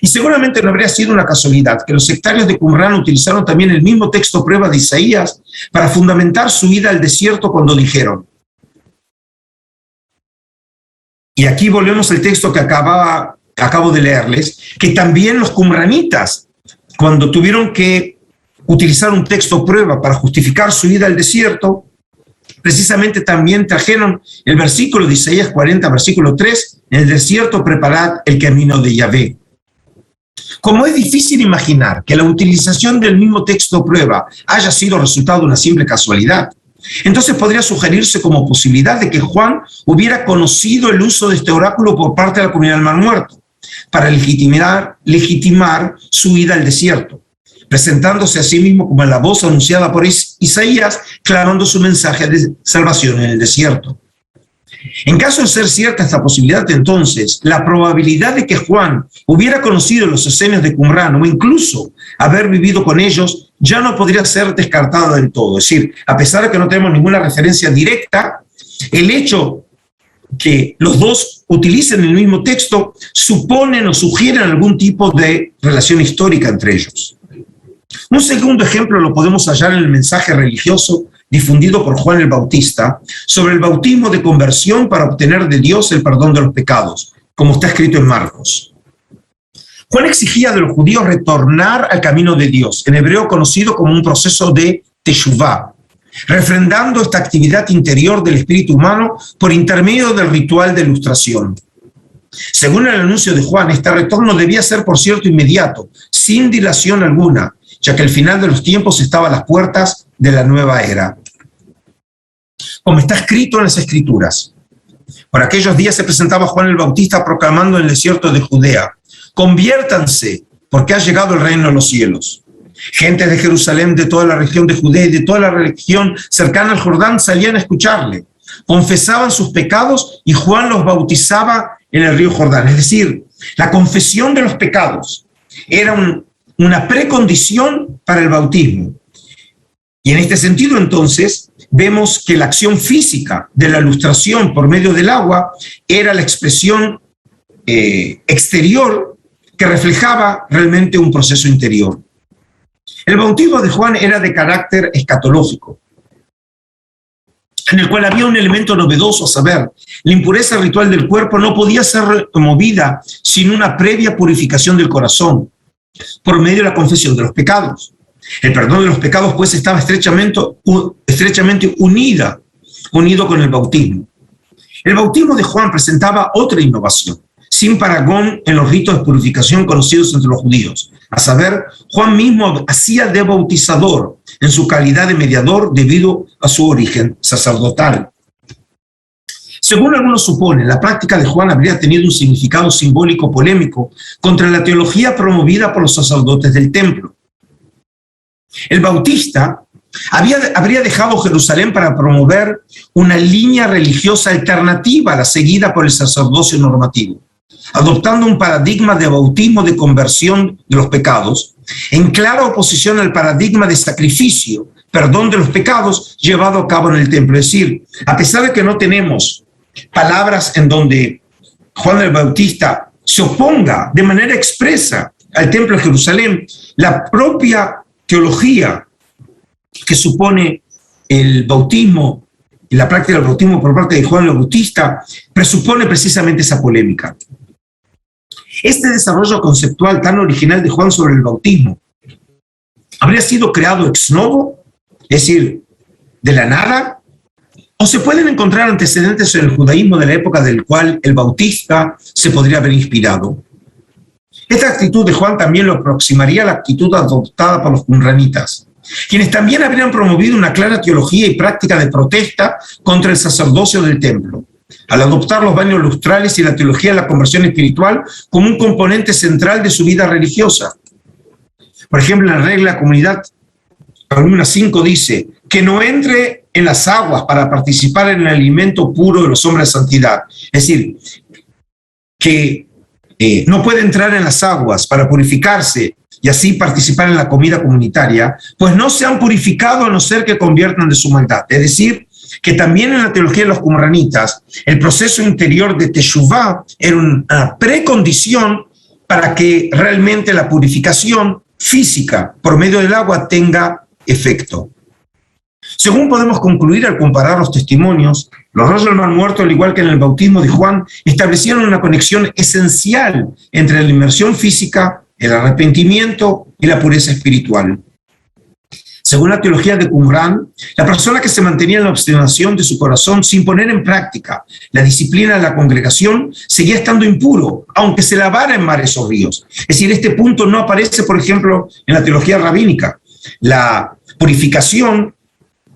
Y seguramente no habría sido una casualidad que los sectarios de Qumrán utilizaron también el mismo texto prueba de Isaías para fundamentar su ida al desierto cuando dijeron. Y aquí volvemos al texto que acabo de leerles, que también los qumranitas, cuando tuvieron que utilizar un texto prueba para justificar su ida al desierto, precisamente también trajeron el versículo de Isaías 40, versículo 3, en el desierto preparad el camino de Yahvé. Como es difícil imaginar que la utilización del mismo texto prueba haya sido resultado de una simple casualidad, entonces podría sugerirse como posibilidad de que Juan hubiera conocido el uso de este oráculo por parte de la comunidad del Mar Muerto para legitimar su ida al desierto, presentándose a sí mismo como la voz anunciada por Isaías, clamando su mensaje de salvación en el desierto. En caso de ser cierta esta posibilidad, entonces, la probabilidad de que Juan hubiera conocido los esenios de Qumrán o incluso haber vivido con ellos ya no podría ser descartada del todo. Es decir, a pesar de que no tenemos ninguna referencia directa, el hecho que los dos utilicen el mismo texto suponen o sugieren algún tipo de relación histórica entre ellos. Un segundo ejemplo lo podemos hallar en el mensaje religioso difundido por Juan el Bautista sobre el bautismo de conversión para obtener de Dios el perdón de los pecados, como está escrito en Marcos. Juan exigía de los judíos retornar al camino de Dios, en hebreo conocido como un proceso de teshuvá, refrendando esta actividad interior del espíritu humano por intermedio del ritual de ilustración. Según el anuncio de Juan, este retorno debía ser, por cierto, inmediato, sin dilación alguna, ya que el final de los tiempos estaba a las puertas de la nueva era. Como está escrito en las Escrituras, por aquellos días se presentaba Juan el Bautista proclamando en el desierto de Judea, conviértanse, porque ha llegado el reino de los cielos. Gente de Jerusalén, de toda la región de Judea y de toda la región cercana al Jordán salían a escucharle, confesaban sus pecados y Juan los bautizaba en el río Jordán. Es decir, la confesión de los pecados era una precondición para el bautismo. Y en este sentido, entonces, vemos que la acción física de la ilustración por medio del agua era la expresión exterior que reflejaba realmente un proceso interior. El bautismo de Juan era de carácter escatológico, en el cual había un elemento novedoso, a saber, la impureza ritual del cuerpo no podía ser removida sin una previa purificación del corazón, por medio de la confesión de los pecados. El perdón de los pecados, pues, estaba estrechamente unido con el bautismo. El bautismo de Juan presentaba otra innovación, sin parangón en los ritos de purificación conocidos entre los judíos. A saber, Juan mismo hacía de bautizador en su calidad de mediador debido a su origen sacerdotal. Según algunos suponen, la práctica de Juan habría tenido un significado simbólico polémico contra la teología promovida por los sacerdotes del templo. El Bautista Habría dejado Jerusalén para promover una línea religiosa alternativa a la seguida por el sacerdocio normativo, adoptando un paradigma de bautismo de conversión de los pecados, en clara oposición al paradigma de sacrificio, perdón de los pecados, llevado a cabo en el templo. Es decir, a pesar de que no tenemos palabras en donde Juan el Bautista se oponga de manera expresa al templo de Jerusalén, la propia teología que supone el bautismo y la práctica del bautismo por parte de Juan el Bautista presupone precisamente esa polémica. Este desarrollo conceptual tan original de Juan sobre el bautismo habría sido creado ex novo, es decir, de la nada, o se pueden encontrar antecedentes en el judaísmo de la época del cual el Bautista se podría haber inspirado. Esta actitud de Juan también lo aproximaría a la actitud adoptada por los qumranitas, quienes también habrían promovido una clara teología y práctica de protesta contra el sacerdocio del templo, al adoptar los baños lustrales y la teología de la conversión espiritual como un componente central de su vida religiosa. Por ejemplo, en la regla de la comunidad, columna 5 dice que no entre en las aguas para participar en el alimento puro de los hombres de santidad. Es decir, que no puede entrar en las aguas para purificarse y así participar en la comida comunitaria, pues no se han purificado a no ser que conviertan de su maldad. Es decir, que también en la teología de los qumranitas, el proceso interior de teshuvá era una precondición para que realmente la purificación física por medio del agua tenga efecto. Según podemos concluir al comparar los testimonios, los rollos del Mar Muerto, al igual que en el bautismo de Juan, establecieron una conexión esencial entre la inmersión física, el arrepentimiento y la pureza espiritual. Según la teología de Qumran, la persona que se mantenía en la obstinación de su corazón sin poner en práctica la disciplina de la congregación seguía estando impuro, aunque se lavara en mares o ríos. Es decir, este punto no aparece, por ejemplo, en la teología rabínica. La purificación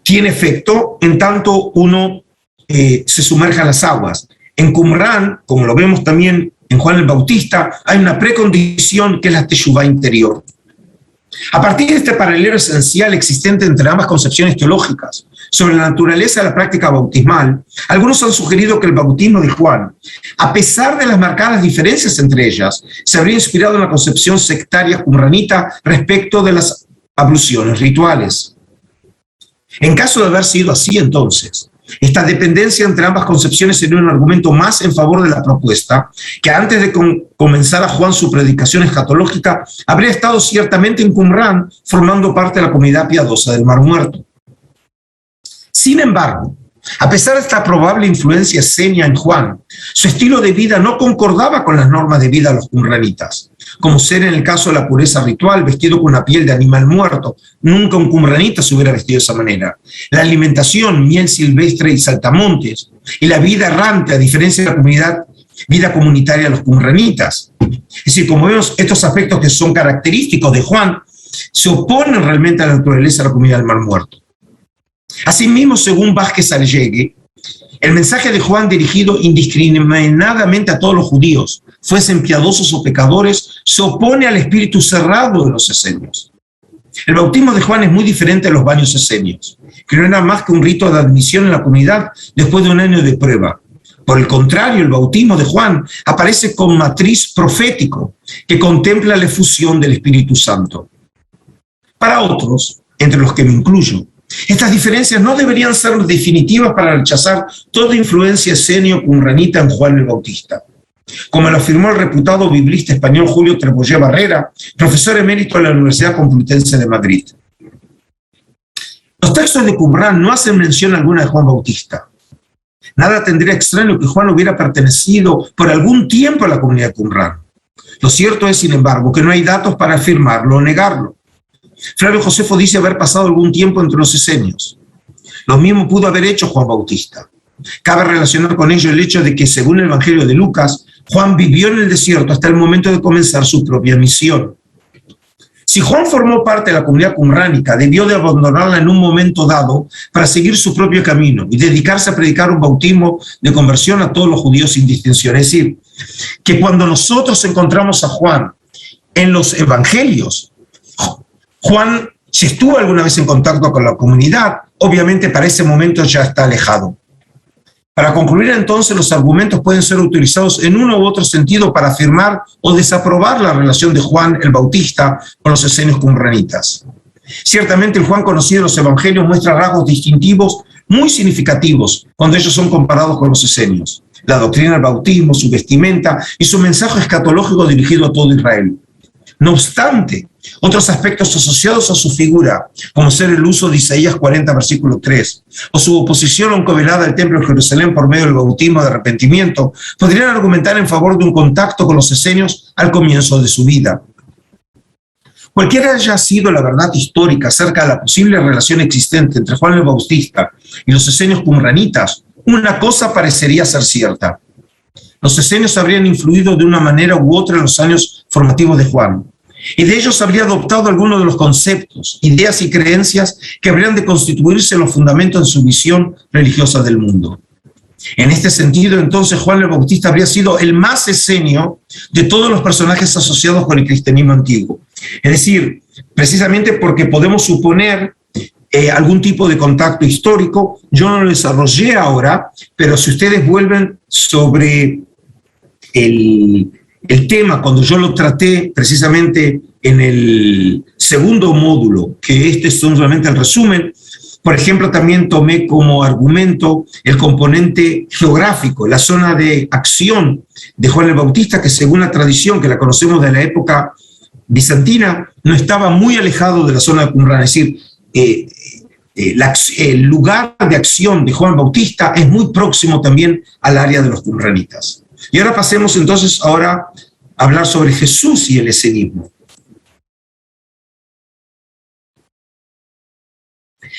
tiene efecto en tanto uno se sumerja en las aguas. En Qumran, como lo vemos también en Juan el Bautista, hay una precondición que es la teshuvá interior. A partir de este paralelo esencial existente entre ambas concepciones teológicas sobre la naturaleza de la práctica bautismal, algunos han sugerido que el bautismo de Juan, a pesar de las marcadas diferencias entre ellas, se habría inspirado en la concepción sectaria qumranita respecto de las abluciones rituales. En caso de haber sido así, entonces, esta dependencia entre ambas concepciones sería un argumento más en favor de la propuesta, que antes de comenzar a Juan su predicación escatológica, habría estado ciertamente en Qumran, formando parte de la comunidad piadosa del Mar Muerto. Sin embargo, a pesar de esta probable influencia esenia en Juan, su estilo de vida no concordaba con las normas de vida de los qumranitas, como ser en el caso de la pureza ritual, vestido con una piel de animal muerto. Nunca un qumranita se hubiera vestido de esa manera. La alimentación, miel silvestre y saltamontes, y la vida errante, a diferencia de la vida comunitaria de los qumranitas. Es decir, como vemos, estos aspectos que son característicos de Juan se oponen realmente a la naturaleza de la comunidad del Mar Muerto. Asimismo, según Vázquez Allegui, el mensaje de Juan dirigido indiscriminadamente a todos los judíos, fuesen piadosos o pecadores, se opone al espíritu cerrado de los esenios. El bautismo de Juan es muy diferente a los baños esenios, que no era más que un rito de admisión en la comunidad después de un año de prueba. Por el contrario, el bautismo de Juan aparece con matriz profético que contempla la efusión del Espíritu Santo. Para otros, entre los que me incluyo, estas diferencias no deberían ser definitivas para rechazar toda influencia esenio-qumranita en Juan el Bautista, como lo afirmó el reputado biblista español Julio Trebollé Barrera, profesor emérito de la Universidad Complutense de Madrid. Los textos de Qumran no hacen mención alguna de Juan Bautista. Nada tendría extraño que Juan hubiera pertenecido por algún tiempo a la comunidad de Qumran. Lo cierto es, sin embargo, que no hay datos para afirmarlo o negarlo. Flavio Josefo dice haber pasado algún tiempo entre los esenios. Lo mismo pudo haber hecho Juan Bautista. Cabe relacionar con ello el hecho de que, según el Evangelio de Lucas, Juan vivió en el desierto hasta el momento de comenzar su propia misión. Si Juan formó parte de la comunidad qumránica, debió de abandonarla en un momento dado para seguir su propio camino y dedicarse a predicar un bautismo de conversión a todos los judíos sin distinción. Es decir, que cuando nosotros encontramos a Juan en los evangelios, Juan Si estuvo alguna vez en contacto con la comunidad, obviamente para ese momento ya está alejado. Para concluir entonces, los argumentos pueden ser utilizados en uno u otro sentido para afirmar o desaprobar la relación de Juan el Bautista con los esenios qumranitas. Ciertamente el Juan conocido de los evangelios muestra rasgos distintivos muy significativos cuando ellos son comparados con los esenios: la doctrina del bautismo, su vestimenta y su mensaje escatológico dirigido a todo Israel. No obstante, otros aspectos asociados a su figura, como ser el uso de Isaías 40, versículo 3, o su oposición encovelada al templo de Jerusalén por medio del bautismo de arrepentimiento, podrían argumentar en favor de un contacto con los esenios al comienzo de su vida. Cualquiera haya sido la verdad histórica acerca de la posible relación existente entre Juan el Bautista y los esenios qumranitas, una cosa parecería ser cierta: los esenios habrían influido de una manera u otra en los años formativos de Juan, y de ellos habría adoptado algunos de los conceptos, ideas y creencias que habrían de constituirse en los fundamentos de su visión religiosa del mundo. En este sentido, entonces, Juan el Bautista habría sido el más esenio de todos los personajes asociados con el cristianismo antiguo. Es decir, precisamente porque podemos suponer algún tipo de contacto histórico. Yo no lo desarrollé ahora, pero si ustedes vuelven sobre el tema, cuando yo lo traté precisamente en el segundo módulo, que este es solamente el resumen, por ejemplo, también tomé como argumento el componente geográfico, la zona de acción de Juan el Bautista, que según la tradición que la conocemos de la época bizantina, no estaba muy alejado de la zona de Qumran. Es decir, el lugar de acción de Juan Bautista es muy próximo también al área de los qumranitas. Y ahora pasemos entonces a hablar sobre Jesús y el esenismo.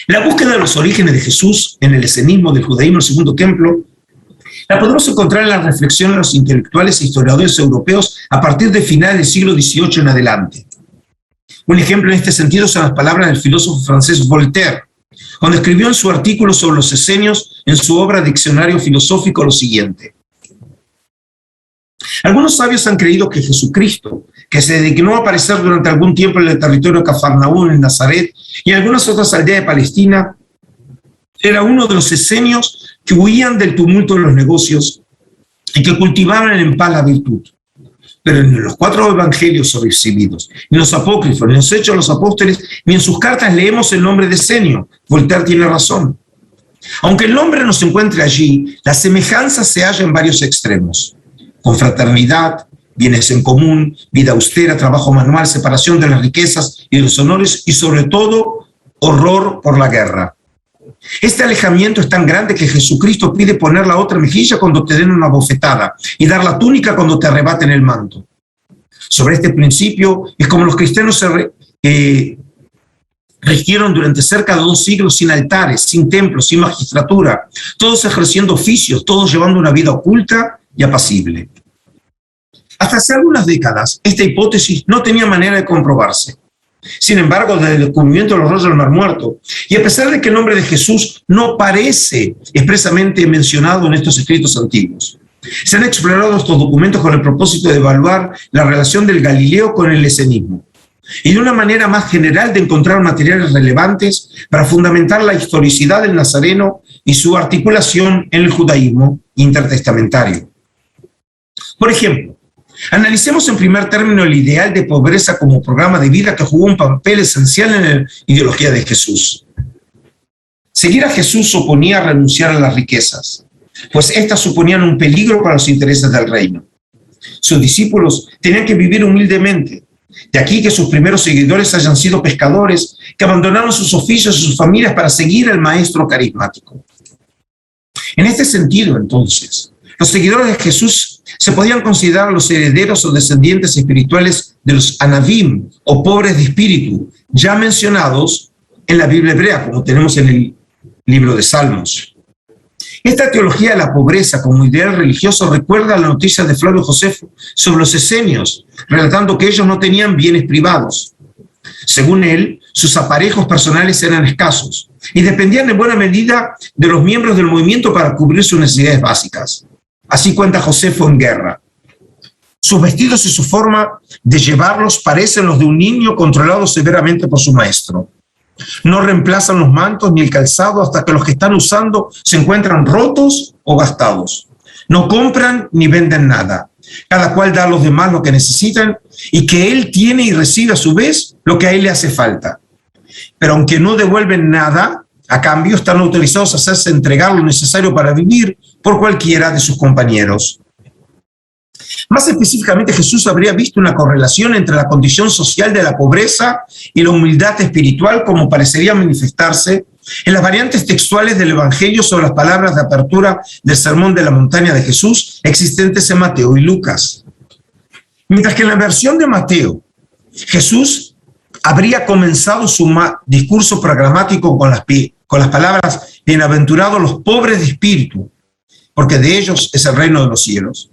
La búsqueda de los orígenes de Jesús en el esenismo del judaísmo, el segundo templo, la podemos encontrar en la reflexión de los intelectuales e historiadores europeos a partir de finales del siglo XVIII en adelante. Un ejemplo en este sentido son las palabras del filósofo francés Voltaire, cuando escribió en su artículo sobre los esenios en su obra Diccionario Filosófico lo siguiente: algunos sabios han creído que Jesucristo, que se dignó a aparecer durante algún tiempo en el territorio de Cafarnaúm, en Nazaret, y en algunas otras aldeas de Palestina, era uno de los esenios que huían del tumulto de los negocios y que cultivaban en paz la virtud. Pero ni en los 4 evangelios recibidos, ni en los apócrifos, ni en los hechos de los apóstoles, ni en sus cartas leemos el nombre de esenio. Voltaire tiene razón. Aunque el nombre no se encuentre allí, la semejanza se halla en varios extremos: confraternidad, bienes en común, vida austera, trabajo manual, separación de las riquezas y de los honores, y sobre todo, horror por la guerra. Este alejamiento es tan grande que Jesucristo pide poner la otra mejilla cuando te den una bofetada y dar la túnica cuando te arrebaten el manto. Sobre este principio es como los cristianos se regieron durante cerca de 2 siglos sin altares, sin templos, sin magistratura, todos ejerciendo oficios, todos llevando una vida oculta y apacible. Hasta hace algunas décadas, esta hipótesis no tenía manera de comprobarse. Sin embargo, desde el descubrimiento de los rollos del Mar Muerto, y a pesar de que el nombre de Jesús no parece expresamente mencionado en estos escritos antiguos, se han explorado estos documentos con el propósito de evaluar la relación del Galileo con el esenismo, y de una manera más general de encontrar materiales relevantes para fundamentar la historicidad del nazareno y su articulación en el judaísmo intertestamentario. Por ejemplo, analicemos en primer término el ideal de pobreza como programa de vida que jugó un papel esencial en la ideología de Jesús. Seguir a Jesús suponía renunciar a las riquezas, pues éstas suponían un peligro para los intereses del reino. Sus discípulos tenían que vivir humildemente. De aquí que sus primeros seguidores hayan sido pescadores que abandonaron sus oficios y sus familias para seguir al maestro carismático. En este sentido, entonces, los seguidores de Jesús se podían considerar los herederos o descendientes espirituales de los anabim, o pobres de espíritu, ya mencionados en la Biblia hebrea, como tenemos en el libro de Salmos. Esta teología de la pobreza como ideal religioso recuerda la noticia de Flavio Josefo sobre los esenios, relatando que ellos no tenían bienes privados. Según él, sus aparejos personales eran escasos y dependían en buena medida de los miembros del movimiento para cubrir sus necesidades básicas. Así cuenta Josefo en Guerra. Sus vestidos y su forma de llevarlos parecen los de un niño controlado severamente por su maestro. No reemplazan los mantos ni el calzado hasta que los que están usando se encuentran rotos o gastados. No compran ni venden nada. Cada cual da a los demás lo que necesitan y que él tiene y recibe a su vez lo que a él le hace falta. Pero aunque no devuelven nada, a cambio están autorizados a hacerse entregar lo necesario para vivir por cualquiera de sus compañeros. Más específicamente, Jesús habría visto una correlación entre la condición social de la pobreza y la humildad espiritual, como parecería manifestarse en las variantes textuales del Evangelio sobre las palabras de apertura del Sermón de la Montaña de Jesús, existentes en Mateo y Lucas. Mientras que en la versión de Mateo, Jesús habría comenzado su discurso programático con las palabras: bienaventurados los pobres de espíritu, porque de ellos es el reino de los cielos.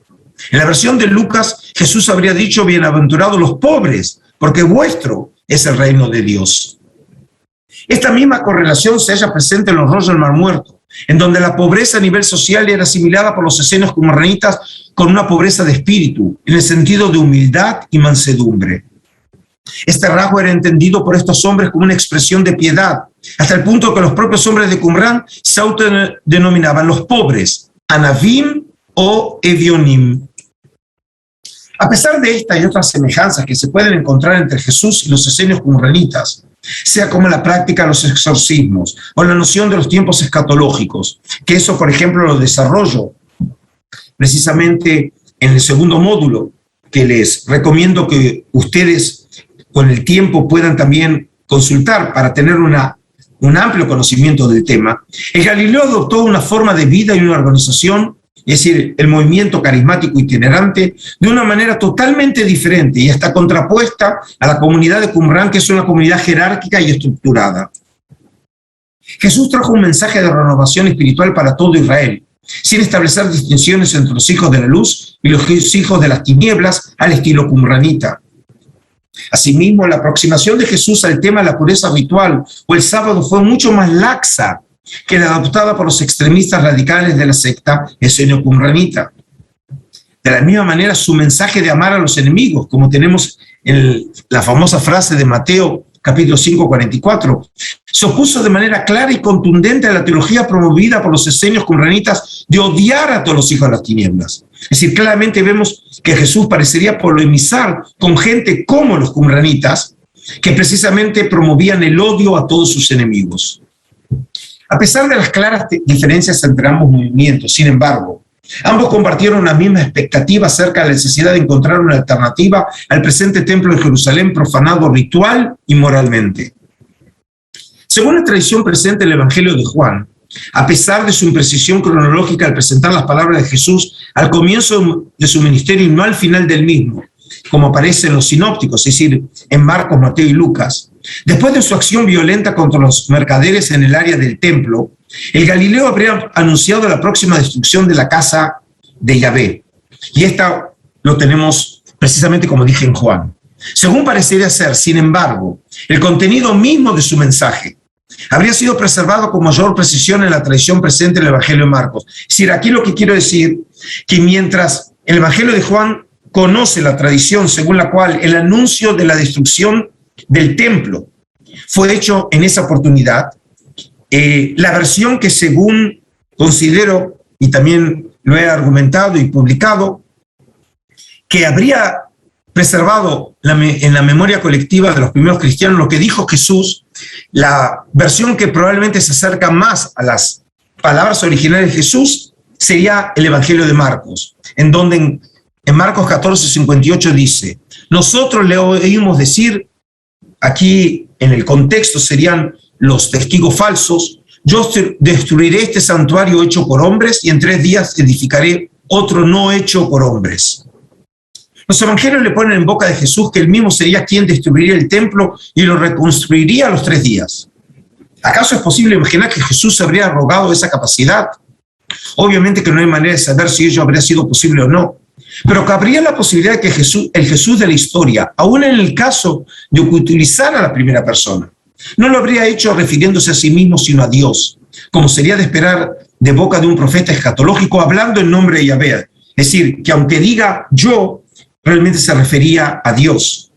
En la versión de Lucas, Jesús habría dicho: bienaventurados los pobres, porque vuestro es el reino de Dios. Esta misma correlación se halla presente en los rollos del Mar Muerto, en donde la pobreza a nivel social era asimilada por los esenios qumranitas con una pobreza de espíritu, en el sentido de humildad y mansedumbre. Este rasgo era entendido por estos hombres como una expresión de piedad, hasta el punto que los propios hombres de Qumran se autodenominaban los pobres, Anavim o Evionim. A pesar de esta y otras semejanzas que se pueden encontrar entre Jesús y los esenios qumranitas, sea como la práctica de los exorcismos o la noción de los tiempos escatológicos, que eso, por ejemplo, lo desarrollo precisamente en el segundo módulo, que les recomiendo que ustedes con el tiempo puedan también consultar para tener un amplio conocimiento del tema. El Galileo adoptó una forma de vida y una organización, es decir, el movimiento carismático itinerante, de una manera totalmente diferente y hasta contrapuesta a la comunidad de Qumran, que es una comunidad jerárquica y estructurada. Jesús trajo un mensaje de renovación espiritual para todo Israel, sin establecer distinciones entre los hijos de la luz y los hijos de las tinieblas al estilo qumranita. Asimismo, la aproximación de Jesús al tema de la pureza ritual o el sábado fue mucho más laxa que la adoptada por los extremistas radicales de la secta esenio-qumranita. De la misma manera, su mensaje de amar a los enemigos, como tenemos en la famosa frase de Mateo capítulo 5, 44, se opuso de manera clara y contundente a la teología promovida por los esenios qumranitas de odiar a todos los hijos de las tinieblas. Es decir, claramente vemos que Jesús parecería polemizar con gente como los qumranitas, que precisamente promovían el odio a todos sus enemigos. A pesar de las claras diferencias entre ambos movimientos, sin embargo, ambos compartieron la misma expectativa acerca de la necesidad de encontrar una alternativa al presente templo de Jerusalén profanado ritual y moralmente. Según la tradición presente en el Evangelio de Juan, a pesar de su imprecisión cronológica al presentar las palabras de Jesús al comienzo de su ministerio y no al final del mismo, como aparece en los sinópticos, es decir, en Marcos, Mateo y Lucas, después de su acción violenta contra los mercaderes en el área del templo, el Galileo habría anunciado la próxima destrucción de la casa de Yahvé. Y esta lo tenemos precisamente como dije en Juan. Según parecería ser, sin embargo, el contenido mismo de su mensaje habría sido preservado con mayor precisión en la tradición presente en el Evangelio de Marcos. Es decir, aquí lo que quiero decir, que mientras el Evangelio de Juan conoce la tradición según la cual el anuncio de la destrucción del templo fue hecho en esa oportunidad, la versión que según considero, y también lo he argumentado y publicado, que habría preservado en la memoria colectiva de los primeros cristianos lo que dijo Jesús, la versión que probablemente se acerca más a las palabras originales de Jesús sería el Evangelio de Marcos, en donde en Marcos 14:58 dice: nosotros le oímos decir, aquí en el contexto serían los testigos falsos, yo destruiré este santuario hecho por hombres y en 3 días edificaré otro no hecho por hombres. Los evangelios le ponen en boca de Jesús que él mismo sería quien destruiría el templo y lo reconstruiría a los 3 días. ¿Acaso es posible imaginar que Jesús habría arrogado esa capacidad? Obviamente que no hay manera de saber si ello habría sido posible o no, pero cabría la posibilidad de que el Jesús de la historia, aún en el caso de que utilizara la primera persona, no lo habría hecho refiriéndose a sí mismo, sino a Dios, como sería de esperar de boca de un profeta escatológico hablando en nombre de Yahvé. Es decir, que aunque diga yo, realmente se refería a Dios.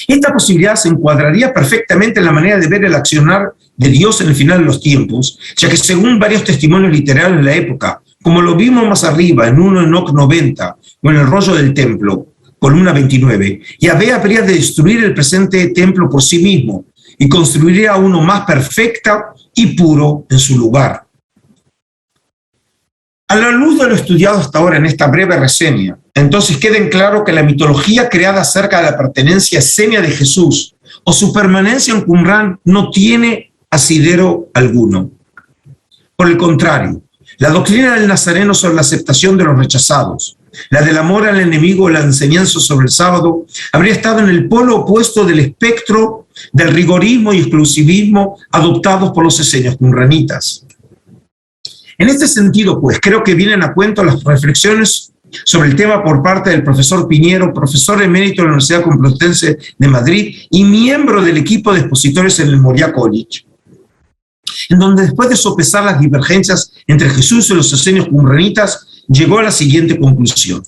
Esta posibilidad se encuadraría perfectamente en la manera de ver el accionar de Dios en el final de los tiempos, ya que según varios testimonios literarios de la época, como lo vimos más arriba en 1 Enoc 90 o en el rollo del templo, columna 29, Yahvé habría de destruir el presente templo por sí mismo y construiría uno más perfecta y puro en su lugar. A la luz de lo estudiado hasta ahora en esta breve reseña, entonces queda en claro que la mitología creada acerca de la pertenencia esenia de Jesús o su permanencia en Qumran no tiene asidero alguno. Por el contrario, la doctrina del nazareno sobre la aceptación de los rechazados, la del amor al enemigo o la enseñanza sobre el sábado, habría estado en el polo opuesto del espectro del rigorismo y exclusivismo adoptados por los esenios qumranitas. En este sentido, pues, creo que vienen a cuento las reflexiones sobre el tema por parte del profesor Piñero, profesor emérito de la Universidad Complutense de Madrid y miembro del equipo de expositores en el Moria College, en donde después de sopesar las divergencias entre Jesús y los esenios qumranitas, llegó a la siguiente conclusión.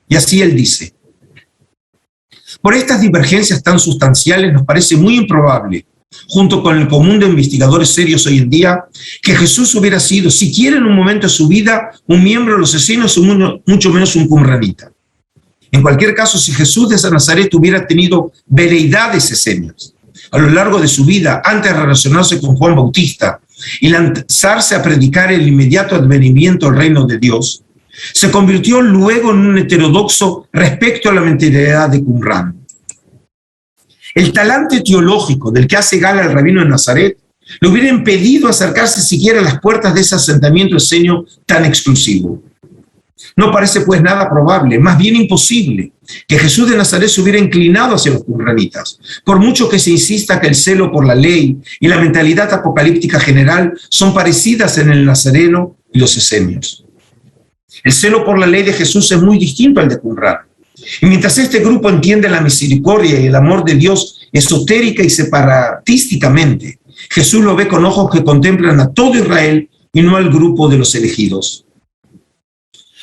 Y así él dice: por estas divergencias tan sustanciales nos parece muy improbable, junto con el común de investigadores serios hoy en día, que Jesús hubiera sido, siquiera en un momento de su vida, un miembro de los esenios o mucho menos un qumranita. En cualquier caso, si Jesús de Nazaret hubiera tenido veleidades esenias a lo largo de su vida, antes de relacionarse con Juan Bautista y lanzarse a predicar el inmediato advenimiento del reino de Dios, se convirtió luego en un heterodoxo respecto a la mentalidad de Qumran. El talante teológico del que hace gala el rabino de Nazaret le hubiera impedido acercarse siquiera a las puertas de ese asentamiento esenio tan exclusivo. No parece pues nada probable, más bien imposible, que Jesús de Nazaret se hubiera inclinado hacia los qumranitas, por mucho que se insista que el celo por la ley y la mentalidad apocalíptica general son parecidas en el nazareno y los esenios. El celo por la ley de Jesús es muy distinto al de Qumran. Y mientras este grupo entiende la misericordia y el amor de Dios esotérica y separatísticamente, Jesús lo ve con ojos que contemplan a todo Israel y no al grupo de los elegidos.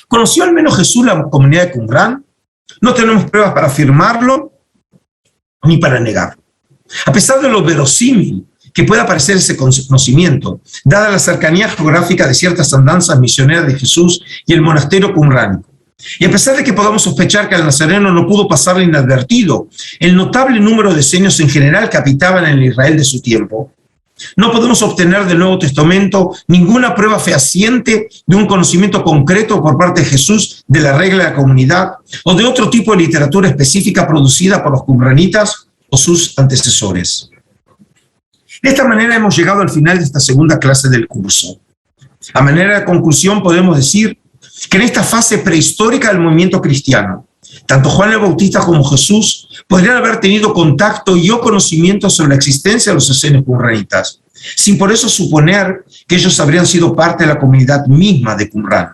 ¿Conoció al menos Jesús la comunidad de Qumran? No tenemos pruebas para afirmarlo ni para negarlo. A pesar de lo verosímil que pueda parecer ese conocimiento, dada la cercanía geográfica de ciertas andanzas misioneras de Jesús y el monasterio qumránico, y a pesar de que podamos sospechar que al nazareno no pudo pasarle inadvertido el notable número de esenios en general que habitaban en el Israel de su tiempo, no podemos obtener del Nuevo Testamento ninguna prueba fehaciente de un conocimiento concreto por parte de Jesús de la regla de la comunidad o de otro tipo de literatura específica producida por los qumranitas o sus antecesores. De esta manera hemos llegado al final de esta segunda clase del curso. A manera de conclusión podemos decir que en esta fase prehistórica del movimiento cristiano, tanto Juan el Bautista como Jesús podrían haber tenido contacto y o conocimiento sobre la existencia de los esenios qumranitas, sin por eso suponer que ellos habrían sido parte de la comunidad misma de Qumran.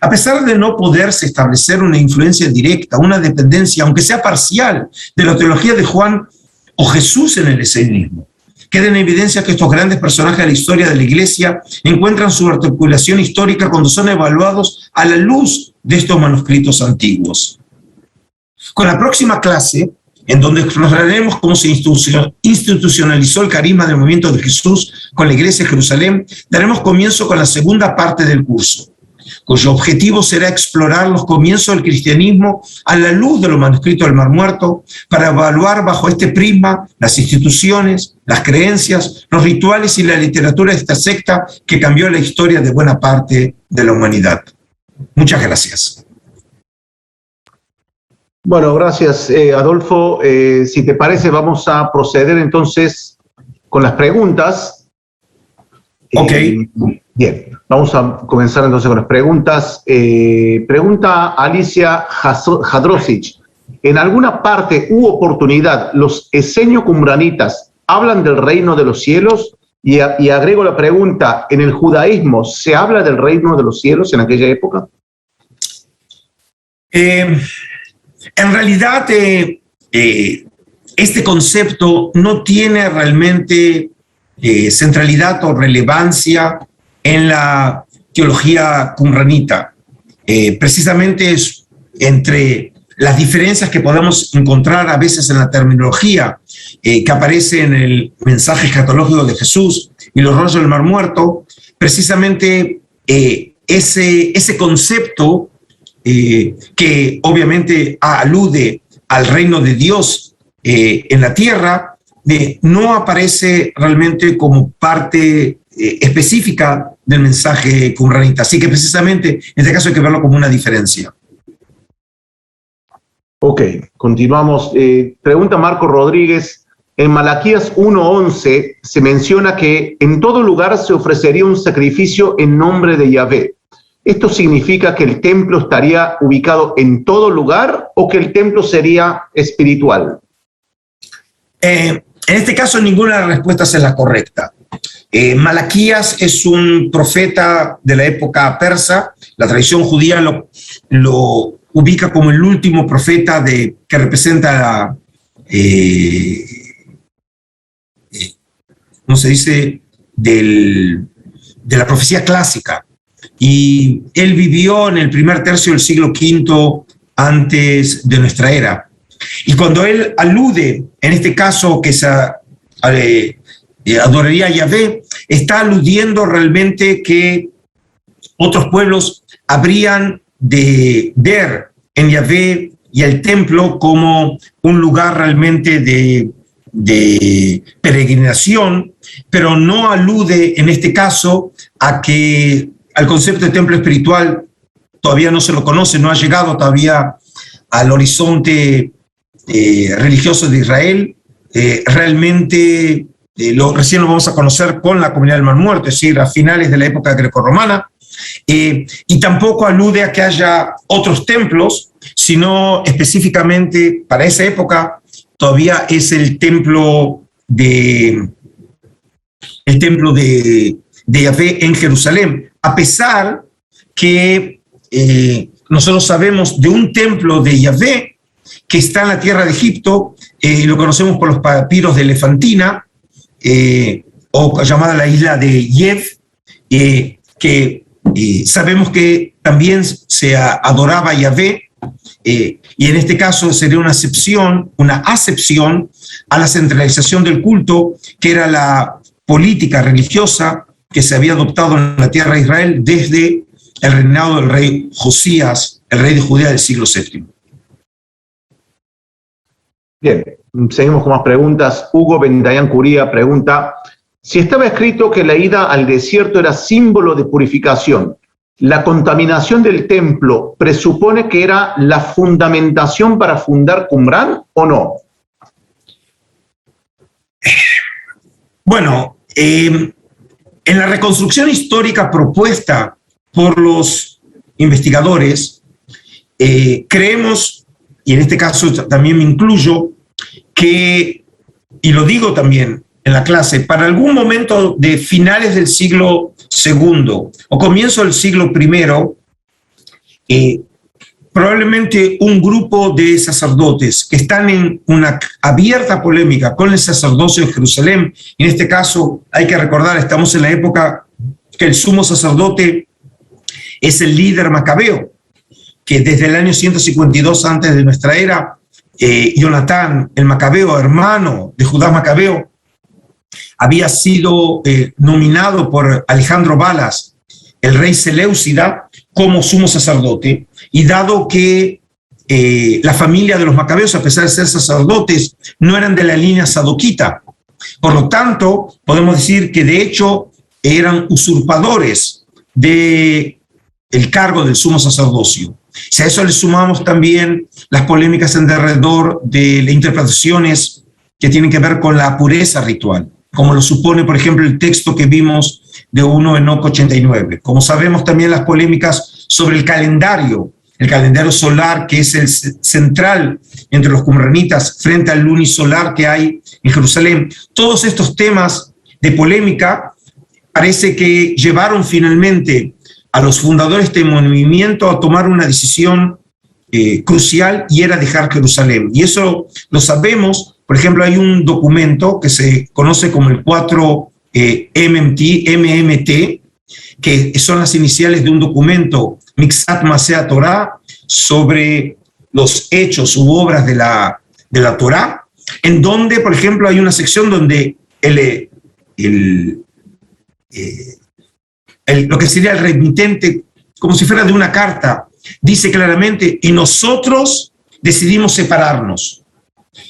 A pesar de no poderse establecer una influencia directa, una dependencia, aunque sea parcial, de la teología de Juan o Jesús en el esenismo, queda en evidencia que estos grandes personajes de la historia de la Iglesia encuentran su articulación histórica cuando son evaluados a la luz de estos manuscritos antiguos. Con la próxima clase, en donde exploraremos cómo se institucionalizó el carisma del movimiento de Jesús con la Iglesia de Jerusalén, daremos comienzo con la segunda parte del curso, cuyo objetivo será explorar los comienzos del cristianismo a la luz de los manuscritos del Mar Muerto, para evaluar bajo este prisma las instituciones, las creencias, los rituales y la literatura de esta secta que cambió la historia de buena parte de la humanidad. Muchas gracias. Bueno, gracias, Adolfo. Si te parece, vamos a proceder entonces con las preguntas. Ok. Bien, vamos a comenzar entonces con las preguntas. Pregunta Alicia Jadrosic. ¿En alguna parte u oportunidad los esenios qumranitas hablan del reino de los cielos? Y agrego la pregunta, ¿en el judaísmo se habla del reino de los cielos en aquella época? En realidad, este concepto no tiene realmente centralidad o relevancia en la teología qumranita. Precisamente es entre las diferencias que podemos encontrar a veces en la terminología que aparece en el mensaje escatológico de Jesús y los rollos del Mar Muerto, precisamente ese concepto que obviamente alude al reino de Dios en la tierra, no aparece realmente como parte específica del mensaje qumranita. Así que precisamente en este caso hay que verlo como una diferencia. Ok, continuamos. Pregunta Marco Rodríguez. En Malaquías 1:11 se menciona que en todo lugar se ofrecería un sacrificio en nombre de Yahvé. ¿Esto significa que el templo estaría ubicado en todo lugar o que el templo sería espiritual? En este caso, ninguna de las respuestas es la correcta. Malaquías es un profeta de la época persa. La tradición judía lo ubica como el último profeta que representa, ¿cómo se dice?, de la profecía clásica. Y él vivió en el primer tercio del siglo V antes de nuestra era. Y cuando él alude, en este caso, que se adoraría a Yahvé, está aludiendo realmente que otros pueblos habrían de ver en Yahvé y el templo como un lugar realmente de peregrinación, pero no alude en este caso al concepto de templo espiritual. Todavía no se lo conoce, no ha llegado todavía al horizonte religioso de Israel. Realmente recién lo vamos a conocer con la Comunidad del Mar Muerto, es decir, a finales de la época grecorromana, y tampoco alude a que haya otros templos, sino específicamente para esa época todavía es el templo de Yahvé en Jerusalén, a pesar que nosotros sabemos de un templo de Yahvé que está en la tierra de Egipto, lo conocemos por los papiros de Elefantina, o llamada la isla de Yev, que sabemos que también se adoraba a Yahvé, y en este caso sería una acepción a la centralización del culto, que era la política religiosa que se había adoptado en la tierra de Israel desde el reinado del rey Josías, el rey de Judea del siglo VII. Bien, seguimos con más preguntas. Hugo Bendayan Curía pregunta: si estaba escrito que la ida al desierto era símbolo de purificación, ¿la contaminación del templo presupone que era la fundamentación para fundar Qumrán o no? Bueno, en la reconstrucción histórica propuesta por los investigadores, creemos, y en este caso también me incluyo, que, y lo digo también en la clase, para algún momento de finales del siglo II o comienzo del siglo I, probablemente un grupo de sacerdotes que están en una abierta polémica con el sacerdocio de Jerusalén. En este caso, hay que recordar, estamos en la época que el sumo sacerdote es el líder macabeo, que desde el año 152 antes de nuestra era, Jonatán, el macabeo, hermano de Judá Macabeo, había sido nominado por Alejandro Balas, el rey Seleucida, como sumo sacerdote, y dado que la familia de los macabeos, a pesar de ser sacerdotes, no eran de la línea sadoquita, por lo tanto, podemos decir que de hecho eran usurpadores del cargo del sumo sacerdocio. Si a eso le sumamos también las polémicas en derredor de las interpretaciones que tienen que ver con la pureza ritual, como lo supone, por ejemplo, el texto que vimos de 1 Enoc 89. Como sabemos también las polémicas sobre el calendario solar, que es el central entre los qumranitas frente al lunisolar que hay en Jerusalén. Todos estos temas de polémica parece que llevaron finalmente a los fundadores de este movimiento a tomar una decisión crucial, y era dejar Jerusalén. Y eso lo sabemos. Por ejemplo, hay un documento que se conoce como el 4 MMT, que son las iniciales de un documento, Mixat Masea Torah, sobre los hechos u obras de la Torá, en donde, por ejemplo, hay una sección donde lo que sería el remitente, como si fuera de una carta, dice claramente: y nosotros decidimos separarnos.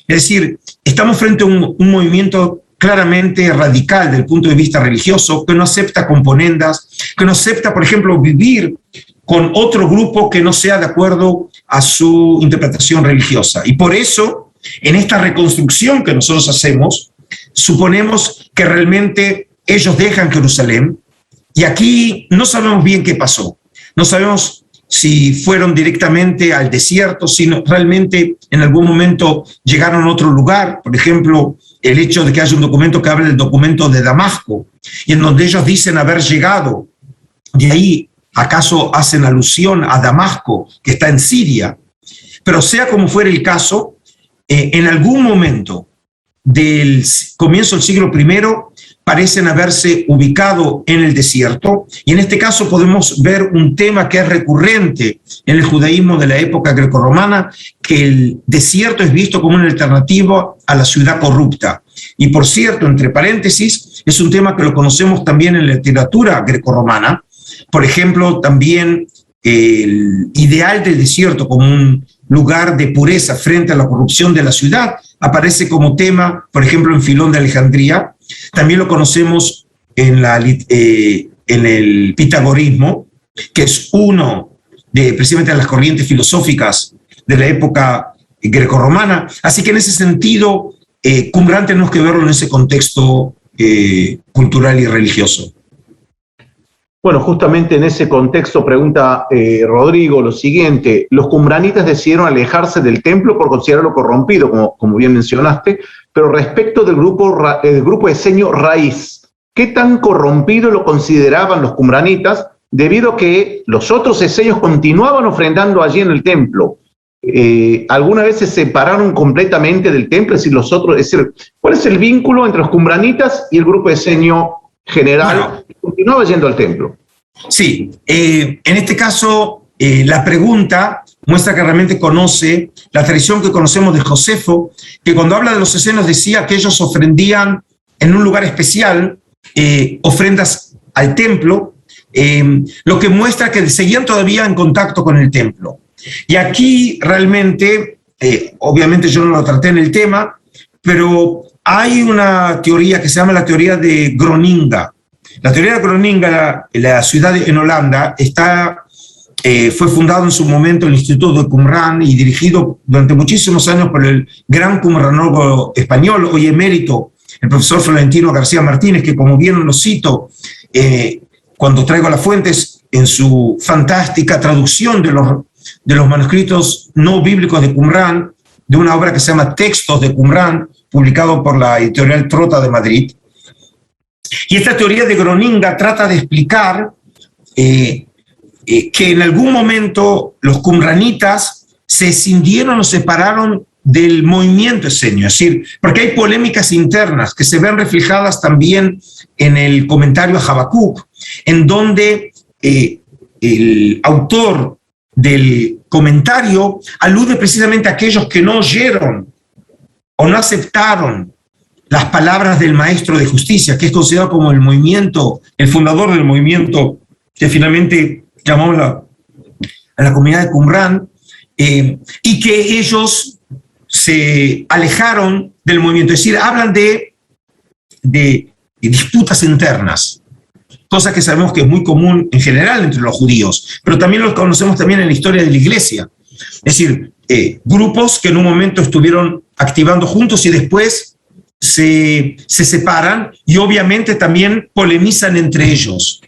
Es decir, estamos frente a un movimiento claramente radical desde el punto de vista religioso, que no acepta componendas, que no acepta, por ejemplo, vivir con otro grupo que no sea de acuerdo a su interpretación religiosa. Y por eso, en esta reconstrucción que nosotros hacemos, suponemos que realmente ellos dejan Jerusalén, y aquí no sabemos bien qué pasó. No sabemos si fueron directamente al desierto, si realmente en algún momento llegaron a otro lugar. Por ejemplo, el hecho de que haya un documento que habla del documento de Damasco, y en donde ellos dicen haber llegado. De ahí, ¿acaso hacen alusión a Damasco, que está en Siria? Pero sea como fuera el caso, en algún momento del comienzo del siglo I parecen haberse ubicado en el desierto, y en este caso podemos ver un tema que es recurrente en el judaísmo de la época grecorromana, que el desierto es visto como una alternativa a la ciudad corrupta. Y por cierto, entre paréntesis, es un tema que lo conocemos también en la literatura grecorromana. Por ejemplo, también el ideal del desierto como un lugar de pureza frente a la corrupción de la ciudad aparece como tema, por ejemplo, en Filón de Alejandría. También lo conocemos en el pitagorismo, que es uno de precisamente las corrientes filosóficas de la época grecorromana. Así que en ese sentido, Qumrán tenemos que verlo en ese contexto cultural y religioso. Bueno, justamente en ese contexto pregunta Rodrigo lo siguiente: los qumranitas decidieron alejarse del templo por considerarlo corrompido, como bien mencionaste, pero respecto del grupo eseño raíz, ¿qué tan corrompido lo consideraban los qumranitas, debido a que los otros eseños continuaban ofrendando allí en el templo? ¿Alguna vez se separaron completamente del templo? Es decir, ¿cuál es el vínculo entre los qumranitas y el grupo eseño general que continuaba yendo al templo? Sí, en este caso la pregunta muestra que realmente conoce la tradición que conocemos de Josefo, que cuando habla de los esenos decía que ellos ofrendían en un lugar especial ofrendas al templo, lo que muestra que seguían todavía en contacto con el templo. Y aquí realmente, obviamente yo no lo traté en el tema, pero hay una teoría que se llama la teoría de Groninga. La teoría de Groninga, la ciudad en Holanda, fue fundado en su momento el Instituto de Qumrán y dirigido durante muchísimos años por el gran qumranólogo español, hoy emérito, el profesor Florentino García Martínez, que, como bien lo cito cuando traigo las fuentes, en su fantástica traducción de los manuscritos no bíblicos de Qumrán, de una obra que se llama Textos de Qumrán, publicado por la editorial Trota de Madrid. Y esta teoría de Groninga trata de explicar que en algún momento los qumranitas se escindieron o separaron del movimiento eseño, es decir, porque hay polémicas internas que se ven reflejadas también en el comentario a Habacuc, en donde el autor del comentario alude precisamente a aquellos que no oyeron o no aceptaron las palabras del maestro de justicia, que es considerado como el fundador del movimiento que finalmente llamamos a la comunidad de Qumrán, y que ellos se alejaron del movimiento. Es decir, hablan de disputas internas, cosa que sabemos que es muy común en general entre los judíos, pero también lo conocemos también en la historia de la Iglesia. Es decir, grupos que en un momento estuvieron activando juntos y después se separan, y obviamente también polemizan entre ellos.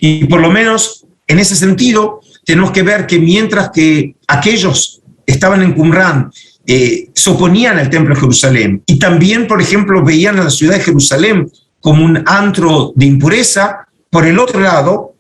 Y por lo menos en ese sentido tenemos que ver que mientras que aquellos estaban en Qumrán se oponían al templo de Jerusalén, y también, por ejemplo, veían a la ciudad de Jerusalén como un antro de impureza, por el otro lado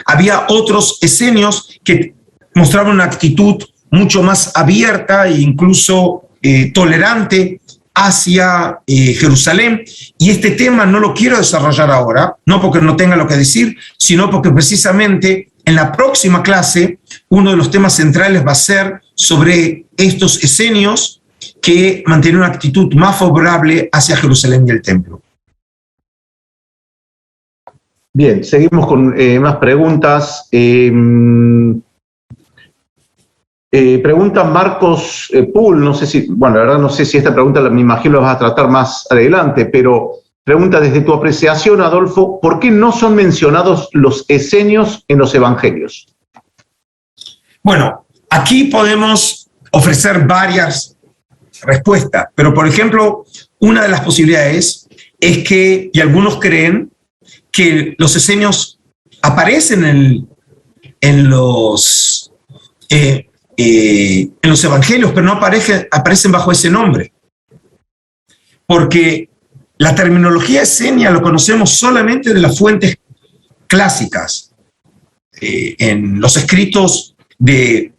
había otros esenios que mostraban una actitud mucho más abierta e incluso tolerante hacia Jerusalén. Y este tema no lo quiero desarrollar ahora, no porque no tenga lo que decir, sino porque precisamente en la próxima clase, uno de los temas centrales va a ser sobre estos esenios que mantienen una actitud más favorable hacia Jerusalén y el templo. Bien, seguimos con más preguntas. Pregunta Marcos Pool, no sé si, bueno, la verdad no sé si esta pregunta me imagino la vas a tratar más adelante, pero pregunta desde tu apreciación, Adolfo, ¿por qué no son mencionados los esenios en los evangelios? Bueno, aquí podemos ofrecer varias respuestas, pero por ejemplo, una de las posibilidades es que, y algunos creen, que los esenios aparecen en los evangelios, pero no aparecen bajo ese nombre. Porque la terminología esenia lo conocemos solamente de las fuentes clásicas. En los escritos de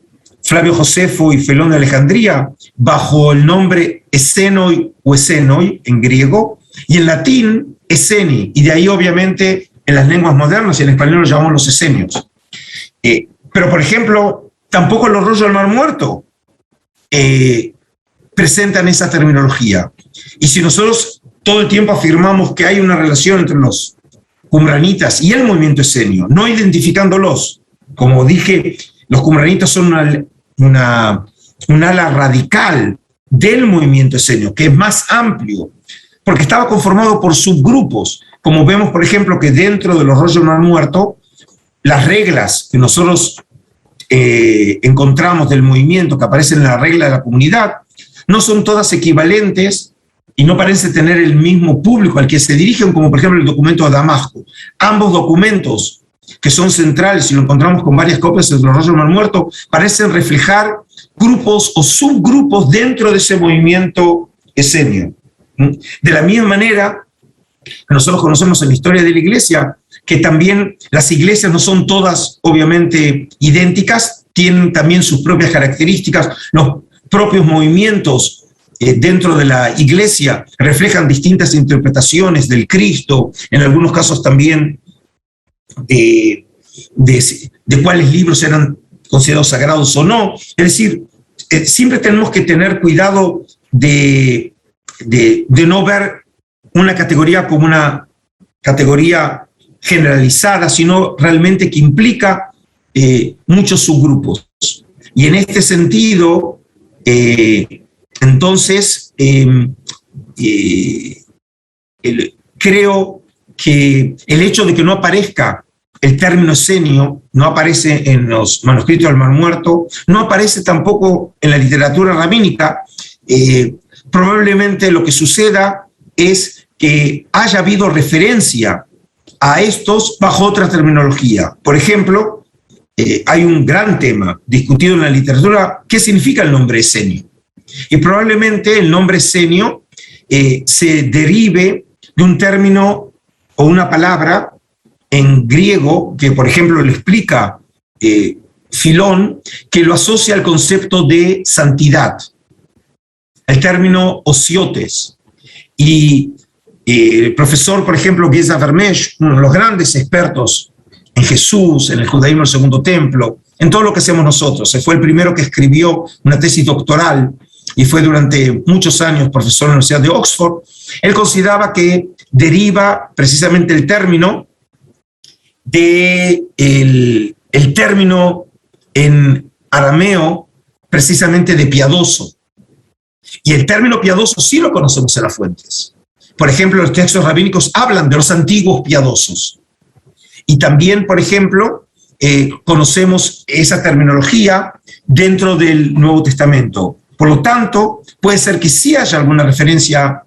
Flavio Josefo y Felón de Alejandría, bajo el nombre esenoi o esenoi en griego, y en latín eseni, y de ahí obviamente en las lenguas modernas y en español lo llamamos los esenios. Pero por ejemplo, tampoco los rollos del Mar Muerto presentan esa terminología. Y si nosotros todo el tiempo afirmamos que hay una relación entre los qumranitas y el movimiento esenio, no identificándolos, como dije, los qumranitas son un ala radical del movimiento esenio, que es más amplio, porque estaba conformado por subgrupos, como vemos, por ejemplo, que dentro de los rollos del Mar Muerto, las reglas que nosotros encontramos del movimiento que aparecen en la regla de la comunidad, no son todas equivalentes y no parece tener el mismo público al que se dirigen, como por ejemplo el documento de Damasco. Ambos documentos, que son centrales y lo encontramos con varias copias de los rollos del Mar Muerto, parecen reflejar grupos o subgrupos dentro de ese movimiento esenio. De la misma manera que nosotros conocemos en la historia de la Iglesia, que también las iglesias no son todas obviamente idénticas, tienen también sus propias características, los propios movimientos dentro de la iglesia reflejan distintas interpretaciones del Cristo, en algunos casos también de cuáles libros eran considerados sagrados o no. Es decir, siempre tenemos que tener cuidado de no ver una categoría como una categoría generalizada, sino realmente que implica muchos subgrupos. Y en este sentido, entonces, creo que el hecho de que no aparezca el término esenio, no aparece en los manuscritos del Mar Muerto, no aparece tampoco en la literatura rabínica, probablemente lo que suceda es que haya habido referencia a estos bajo otra terminología. Por ejemplo, hay un gran tema discutido en la literatura, ¿qué significa el nombre esenio? Y probablemente el nombre esenio se derive de un término o una palabra en griego que, por ejemplo, lo explica Filón, que lo asocia al concepto de santidad, el término osiotes. Y el profesor, por ejemplo, Geza Vermesh, uno de los grandes expertos en Jesús, en el judaísmo del Segundo Templo, en todo lo que hacemos nosotros, fue el primero que escribió una tesis doctoral y fue durante muchos años profesor en la Universidad de Oxford. Él consideraba que deriva precisamente el término el término en arameo precisamente de piadoso. Y el término piadoso sí lo conocemos en las fuentes. Por ejemplo, los textos rabínicos hablan de los antiguos piadosos. Y también, por ejemplo, conocemos esa terminología dentro del Nuevo Testamento. Por lo tanto, puede ser que sí haya alguna referencia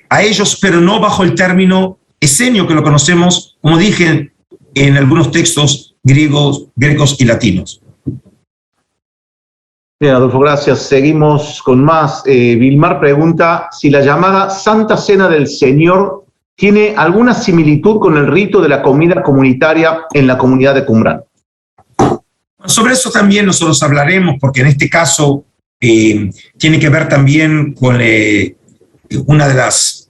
a ellos, pero no bajo el término esenio, que lo conocemos, como dije, en algunos textos griegos y latinos. Bien, Adolfo, gracias. Seguimos con más. Vilmar pregunta si la llamada Santa Cena del Señor tiene alguna similitud con el rito de la comida comunitaria en la comunidad de Qumran. Sobre eso también nosotros hablaremos, porque en este caso tiene que ver también con una de las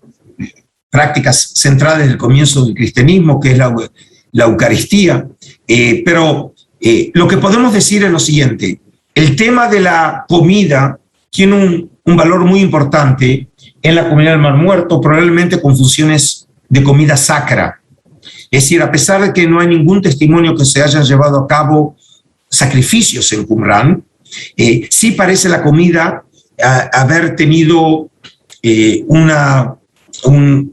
prácticas centrales del comienzo del cristianismo, que es la Eucaristía. pero lo que podemos decir es lo siguiente: el tema de la comida tiene un valor muy importante en la comunidad del Mar Muerto, probablemente con funciones de comida sacra. Es decir, a pesar de que no hay ningún testimonio que se hayan llevado a cabo sacrificios en Qumrán, sí parece la comida haber tenido un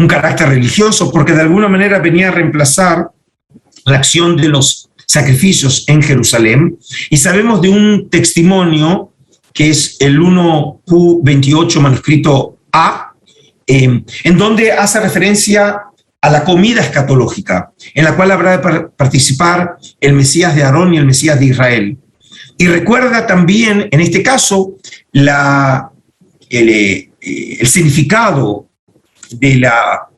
carácter religioso, porque de alguna manera venía a reemplazar la acción de los sacrificios en Jerusalén. Y sabemos de un testimonio que es el 1Q28 manuscrito A, en donde hace referencia a la comida escatológica, en la cual habrá de participar el Mesías de Aarón y el Mesías de Israel. Y recuerda también, en este caso, el significado de la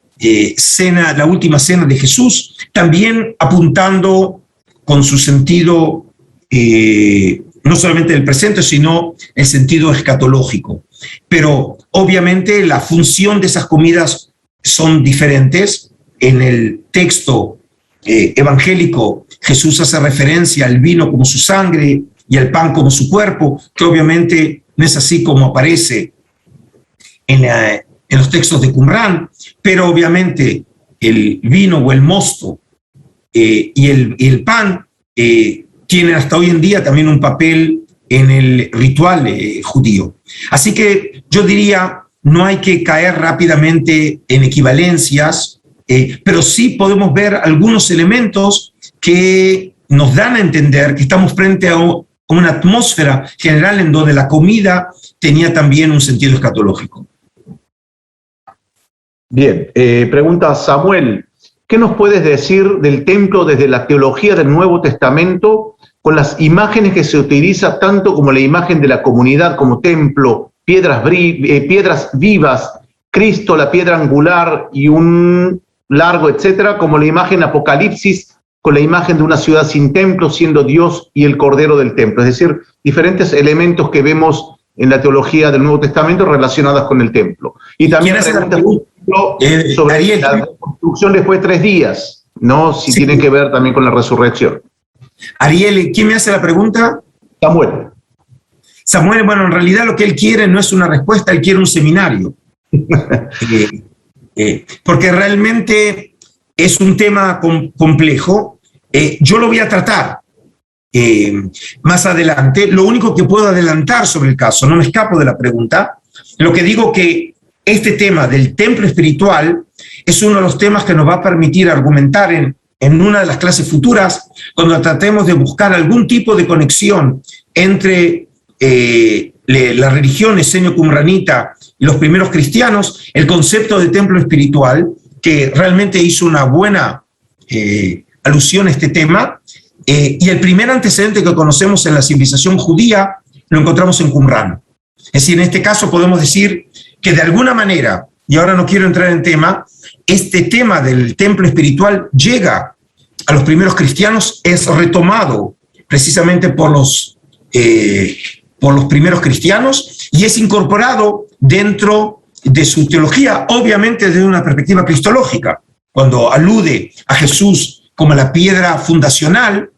última cena de Jesús, también apuntando con su sentido, no solamente del presente, sino el sentido escatológico. Pero obviamente la función de esas comidas son diferentes. En el texto evangélico, Jesús hace referencia al vino como su sangre y al pan como su cuerpo, que obviamente no es así como aparece en los textos de Qumrán, pero obviamente el vino o el mosto y el pan tienen hasta hoy en día también un papel en el ritual judío. Así que yo diría, no hay que caer rápidamente en equivalencias, pero sí podemos ver algunos elementos que nos dan a entender que estamos frente a una atmósfera general en donde la comida tenía también un sentido escatológico. Bien, pregunta Samuel, ¿qué nos puedes decir del templo desde la teología del Nuevo Testamento, con las imágenes que se utiliza tanto como la imagen de la comunidad como templo, piedras vivas, Cristo, la piedra angular y un largo, etcétera, como la imagen Apocalipsis, con la imagen de una ciudad sin templo, siendo Dios y el Cordero del templo? Es decir, diferentes elementos que vemos en la teología del Nuevo Testamento relacionadas con el templo. Y también preguntas sobre Ariel, la reconstrucción después de 3 días, ¿no? Si tiene que ver también con la resurrección. Ariel, ¿quién me hace la pregunta? Samuel. Samuel, bueno, en realidad lo que él quiere no es una respuesta, él quiere un seminario. Porque realmente es un tema complejo. Yo lo voy a tratar más adelante. Lo único que puedo adelantar sobre el caso, no me escapo de la pregunta, lo que digo que este tema del templo espiritual es uno de los temas que nos va a permitir argumentar en una de las clases futuras, cuando tratemos de buscar algún tipo de conexión entre la religión esenio-qumranita y los primeros cristianos, el concepto de templo espiritual, que realmente hizo una buena alusión a este tema, y el primer antecedente que conocemos en la civilización judía lo encontramos en Qumrán. Es decir, en este caso podemos decir que de alguna manera, y ahora no quiero entrar en tema, este tema del templo espiritual llega a los primeros cristianos, es retomado precisamente por los primeros cristianos y es incorporado dentro de su teología, obviamente desde una perspectiva cristológica, cuando alude a Jesús como la piedra fundacional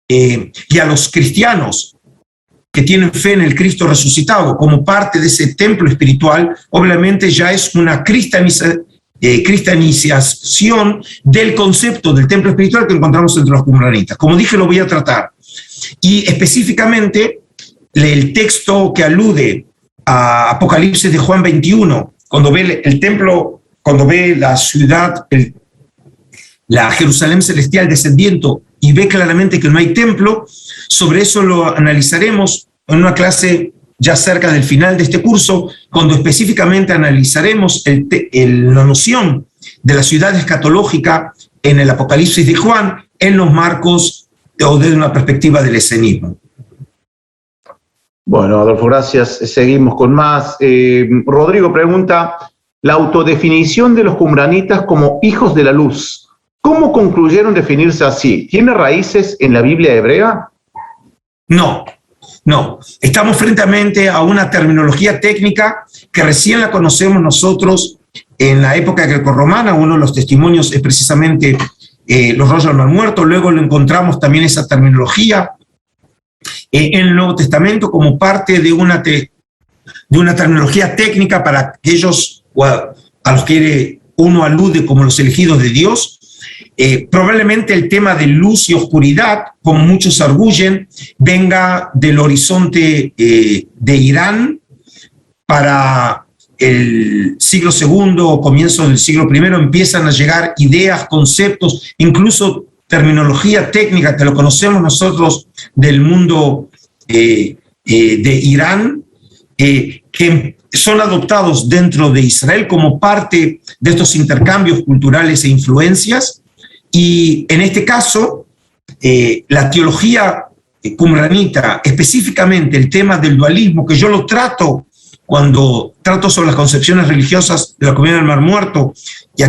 y a los cristianos que tienen fe en el Cristo resucitado como parte de ese templo espiritual, obviamente ya es una cristianización del concepto del templo espiritual que encontramos entre los qumranitas. Como dije, lo voy a tratar. Y específicamente, el texto que alude a Apocalipsis de Juan 21, cuando ve el templo, cuando ve la ciudad, la Jerusalén celestial descendiendo y ve claramente que no hay templo, sobre eso lo analizaremos en una clase ya cerca del final de este curso, cuando específicamente analizaremos la noción de la ciudad escatológica en el Apocalipsis de Juan en los marcos o desde una perspectiva del esenismo. Bueno, Adolfo, gracias. Seguimos con más. Rodrigo pregunta, la autodefinición de los qumranitas como hijos de la luz, ¿cómo concluyeron definirse así? ¿Tiene raíces en la Biblia hebrea? No. Estamos frente a una terminología técnica que recién la conocemos nosotros en la época grecorromana. Uno de los testimonios es precisamente los rollos del Mar Muerto. Luego lo encontramos también esa terminología en el Nuevo Testamento como parte de una terminología técnica para aquellos a los que uno alude como los elegidos de Dios. Probablemente el tema de luz y oscuridad, como muchos arguyen, venga del horizonte de Irán. Para el siglo II o comienzo del siglo I empiezan a llegar ideas, conceptos, incluso terminología técnica, que lo conocemos nosotros del mundo de Irán, que son adoptados dentro de Israel como parte de estos intercambios culturales e influencias. Y en este caso, la teología qumranita, específicamente el tema del dualismo, que yo lo trato cuando trato sobre las concepciones religiosas de la comunidad del Mar Muerto,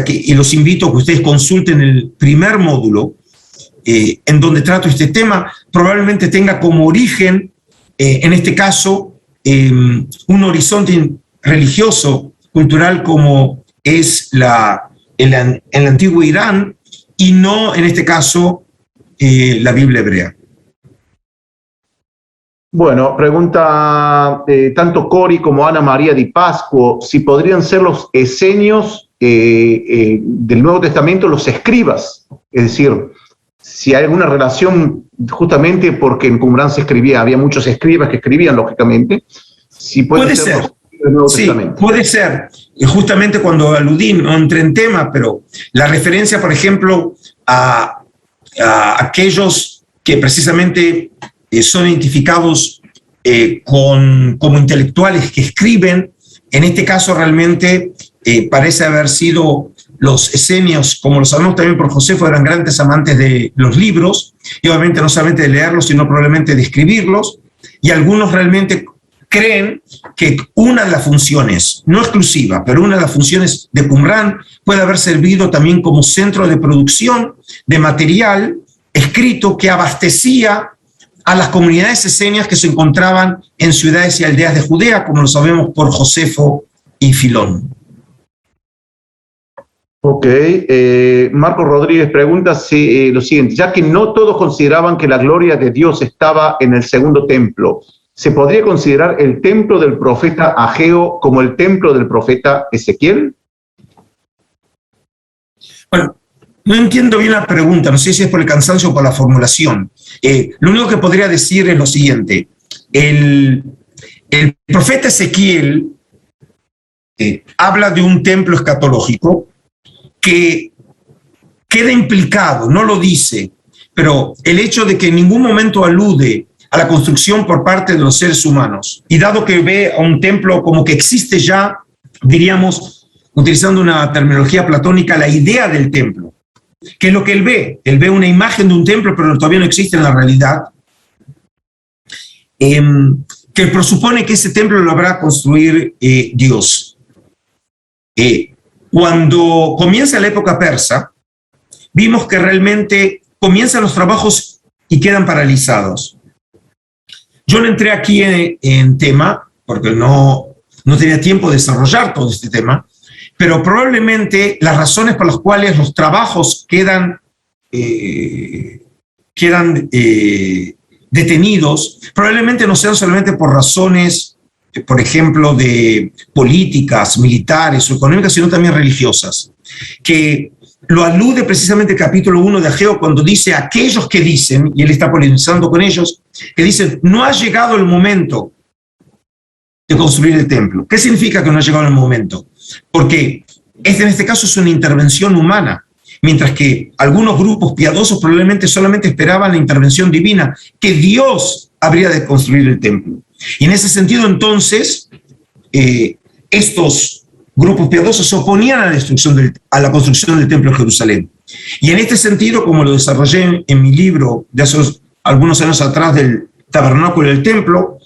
y los invito a que ustedes consulten el primer módulo, en donde trato este tema, probablemente tenga como origen, en este caso, un horizonte religioso, cultural, como es el antiguo Irán, y no, en este caso, la Biblia hebrea. Bueno, pregunta tanto Cori como Ana María Di Pascuo si podrían ser los esenios del Nuevo Testamento los escribas, es decir, si hay alguna relación, justamente porque en Qumrán se escribía, había muchos escribas que escribían, lógicamente, si puede ser los del Nuevo Testamento. Puede ser, justamente cuando aludí, no entré en tema, pero la referencia, por ejemplo, a aquellos que precisamente son identificados como intelectuales que escriben, en este caso realmente parece haber sido los esenios, como lo sabemos también por Josefo, eran grandes amantes de los libros, y obviamente no solamente de leerlos, sino probablemente de escribirlos, y algunos realmente creen que una de las funciones, no exclusiva, pero una de las funciones de Qumrán puede haber servido también como centro de producción de material escrito que abastecía a las comunidades esenias que se encontraban en ciudades y aldeas de Judea, como lo sabemos por Josefo y Filón. Ok, Marco Rodríguez pregunta lo siguiente: ya que no todos consideraban que la gloria de Dios estaba en el segundo templo, ¿se podría considerar el templo del profeta Ageo como el templo del profeta Ezequiel? Bueno, no entiendo bien la pregunta, no sé si es por el cansancio o por la formulación. Lo único que podría decir es lo siguiente: el profeta Ezequiel habla de un templo escatológico que queda implicado, no lo dice, pero el hecho de que en ningún momento alude a la construcción por parte de los seres humanos, y dado que ve a un templo como que existe ya, diríamos, utilizando una terminología platónica, la idea del templo, que es lo que él ve una imagen de un templo, pero todavía no existe en la realidad, que presupone que ese templo lo habrá construir Dios. Cuando comienza la época persa, vimos que realmente comienzan los trabajos y quedan paralizados. Yo no entré aquí en tema, porque no tenía tiempo de desarrollar todo este tema, pero probablemente las razones por las cuales los trabajos quedan detenidos, probablemente no sean solamente por razones, por ejemplo, de políticas, militares o económicas, sino también religiosas, que lo alude precisamente el capítulo 1 de Ageo cuando dice aquellos que dicen, y él está polemizando con ellos, que dicen, no ha llegado el momento de construir el templo. ¿Qué significa que no ha llegado el momento? Porque en este caso es una intervención humana, mientras que algunos grupos piadosos probablemente solamente esperaban la intervención divina, que Dios habría de construir el templo. Y en ese sentido, entonces, estos grupos piadosos se oponían a la construcción del templo de Jerusalén. Y en este sentido, como lo desarrollé en mi libro de hace algunos años atrás del tabernáculo del templo,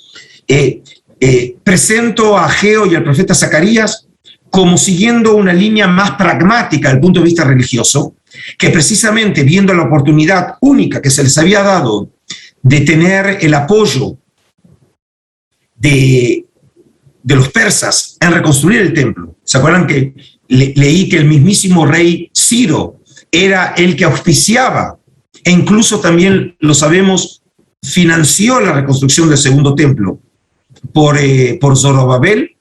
presento a Ageo y al profeta Zacarías como siguiendo una línea más pragmática desde el punto de vista religioso, que precisamente viendo la oportunidad única que se les había dado de tener el apoyo de los persas en reconstruir el templo. ¿Se acuerdan que leí que el mismísimo rey Ciro era el que auspiciaba e incluso también, lo sabemos, financió la reconstrucción del segundo templo por Zorobabel.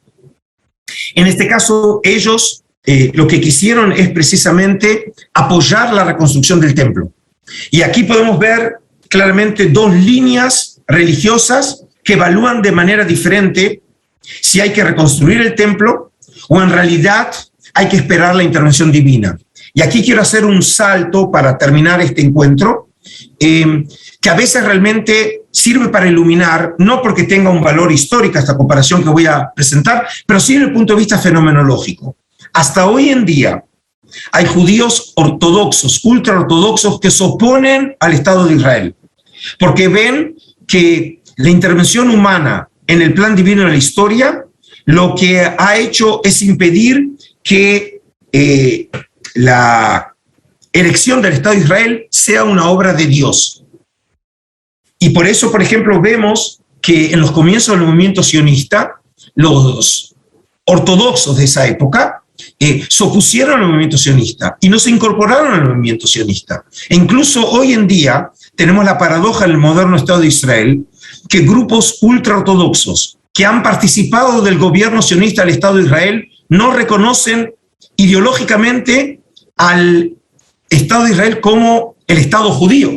En este caso, ellos lo que quisieron es precisamente apoyar la reconstrucción del templo. Y aquí podemos ver claramente dos líneas religiosas que evalúan de manera diferente si hay que reconstruir el templo o en realidad hay que esperar la intervención divina. Y aquí quiero hacer un salto para terminar este encuentro, que a veces realmente sirve para iluminar, no porque tenga un valor histórico esta comparación que voy a presentar, pero sí desde el punto de vista fenomenológico. Hasta hoy en día hay judíos ortodoxos, ultraortodoxos, que se oponen al Estado de Israel, porque ven que la intervención humana en el plan divino de la historia lo que ha hecho es impedir que la erección del Estado de Israel sea una obra de Dios. Y por eso, por ejemplo, vemos que en los comienzos del movimiento sionista, los ortodoxos de esa época se opusieron al movimiento sionista y no se incorporaron al movimiento sionista. E incluso hoy en día tenemos la paradoja del moderno Estado de Israel, que grupos ultraortodoxos que han participado del gobierno sionista del Estado de Israel no reconocen ideológicamente al Estado de Israel como el Estado judío,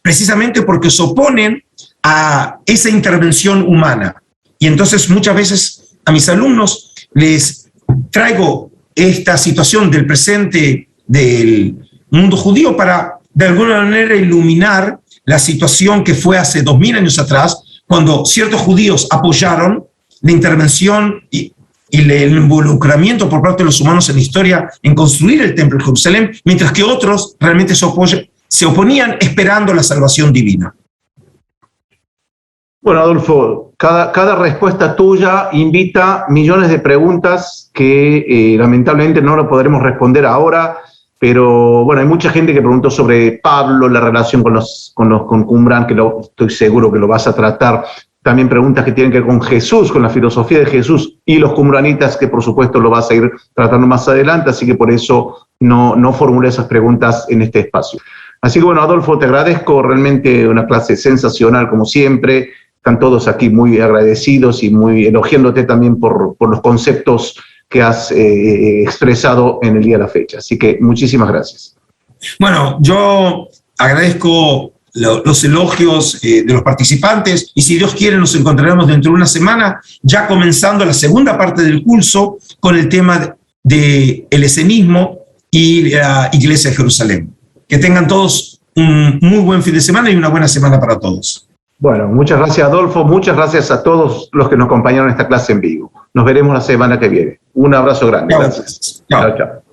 precisamente porque se oponen a esa intervención humana. Y entonces muchas veces a mis alumnos les traigo esta situación del presente del mundo judío para de alguna manera iluminar la situación que fue hace 2000 años atrás, cuando ciertos judíos apoyaron la intervención y el involucramiento por parte de los humanos en la historia en construir el templo de Jerusalén, mientras que otros realmente se oponían esperando la salvación divina. Bueno, Adolfo, cada respuesta tuya invita millones de preguntas que lamentablemente no lo podremos responder ahora, pero bueno, hay mucha gente que preguntó sobre Pablo, la relación con Qumran, que estoy seguro que lo vas a tratar. También preguntas que tienen que ver con Jesús, con la filosofía de Jesús y los qumranitas, que por supuesto lo vas a ir tratando más adelante, así que por eso no formulé esas preguntas en este espacio. Así que bueno, Adolfo, te agradezco, realmente una clase sensacional como siempre. Están todos aquí muy agradecidos y muy elogiándote también por los conceptos que has expresado en el día de la fecha. Así que muchísimas gracias. Bueno, yo agradezco los elogios de los participantes y si Dios quiere nos encontraremos dentro de una semana ya comenzando la segunda parte del curso con el tema del helenismo y la Iglesia de Jerusalén. Que tengan todos un muy buen fin de semana y una buena semana para todos. Bueno, muchas gracias, Adolfo. Muchas gracias a todos los que nos acompañaron en esta clase en vivo. Nos veremos la semana que viene. Un abrazo grande. Chao. Gracias. Chao. Chao, chao.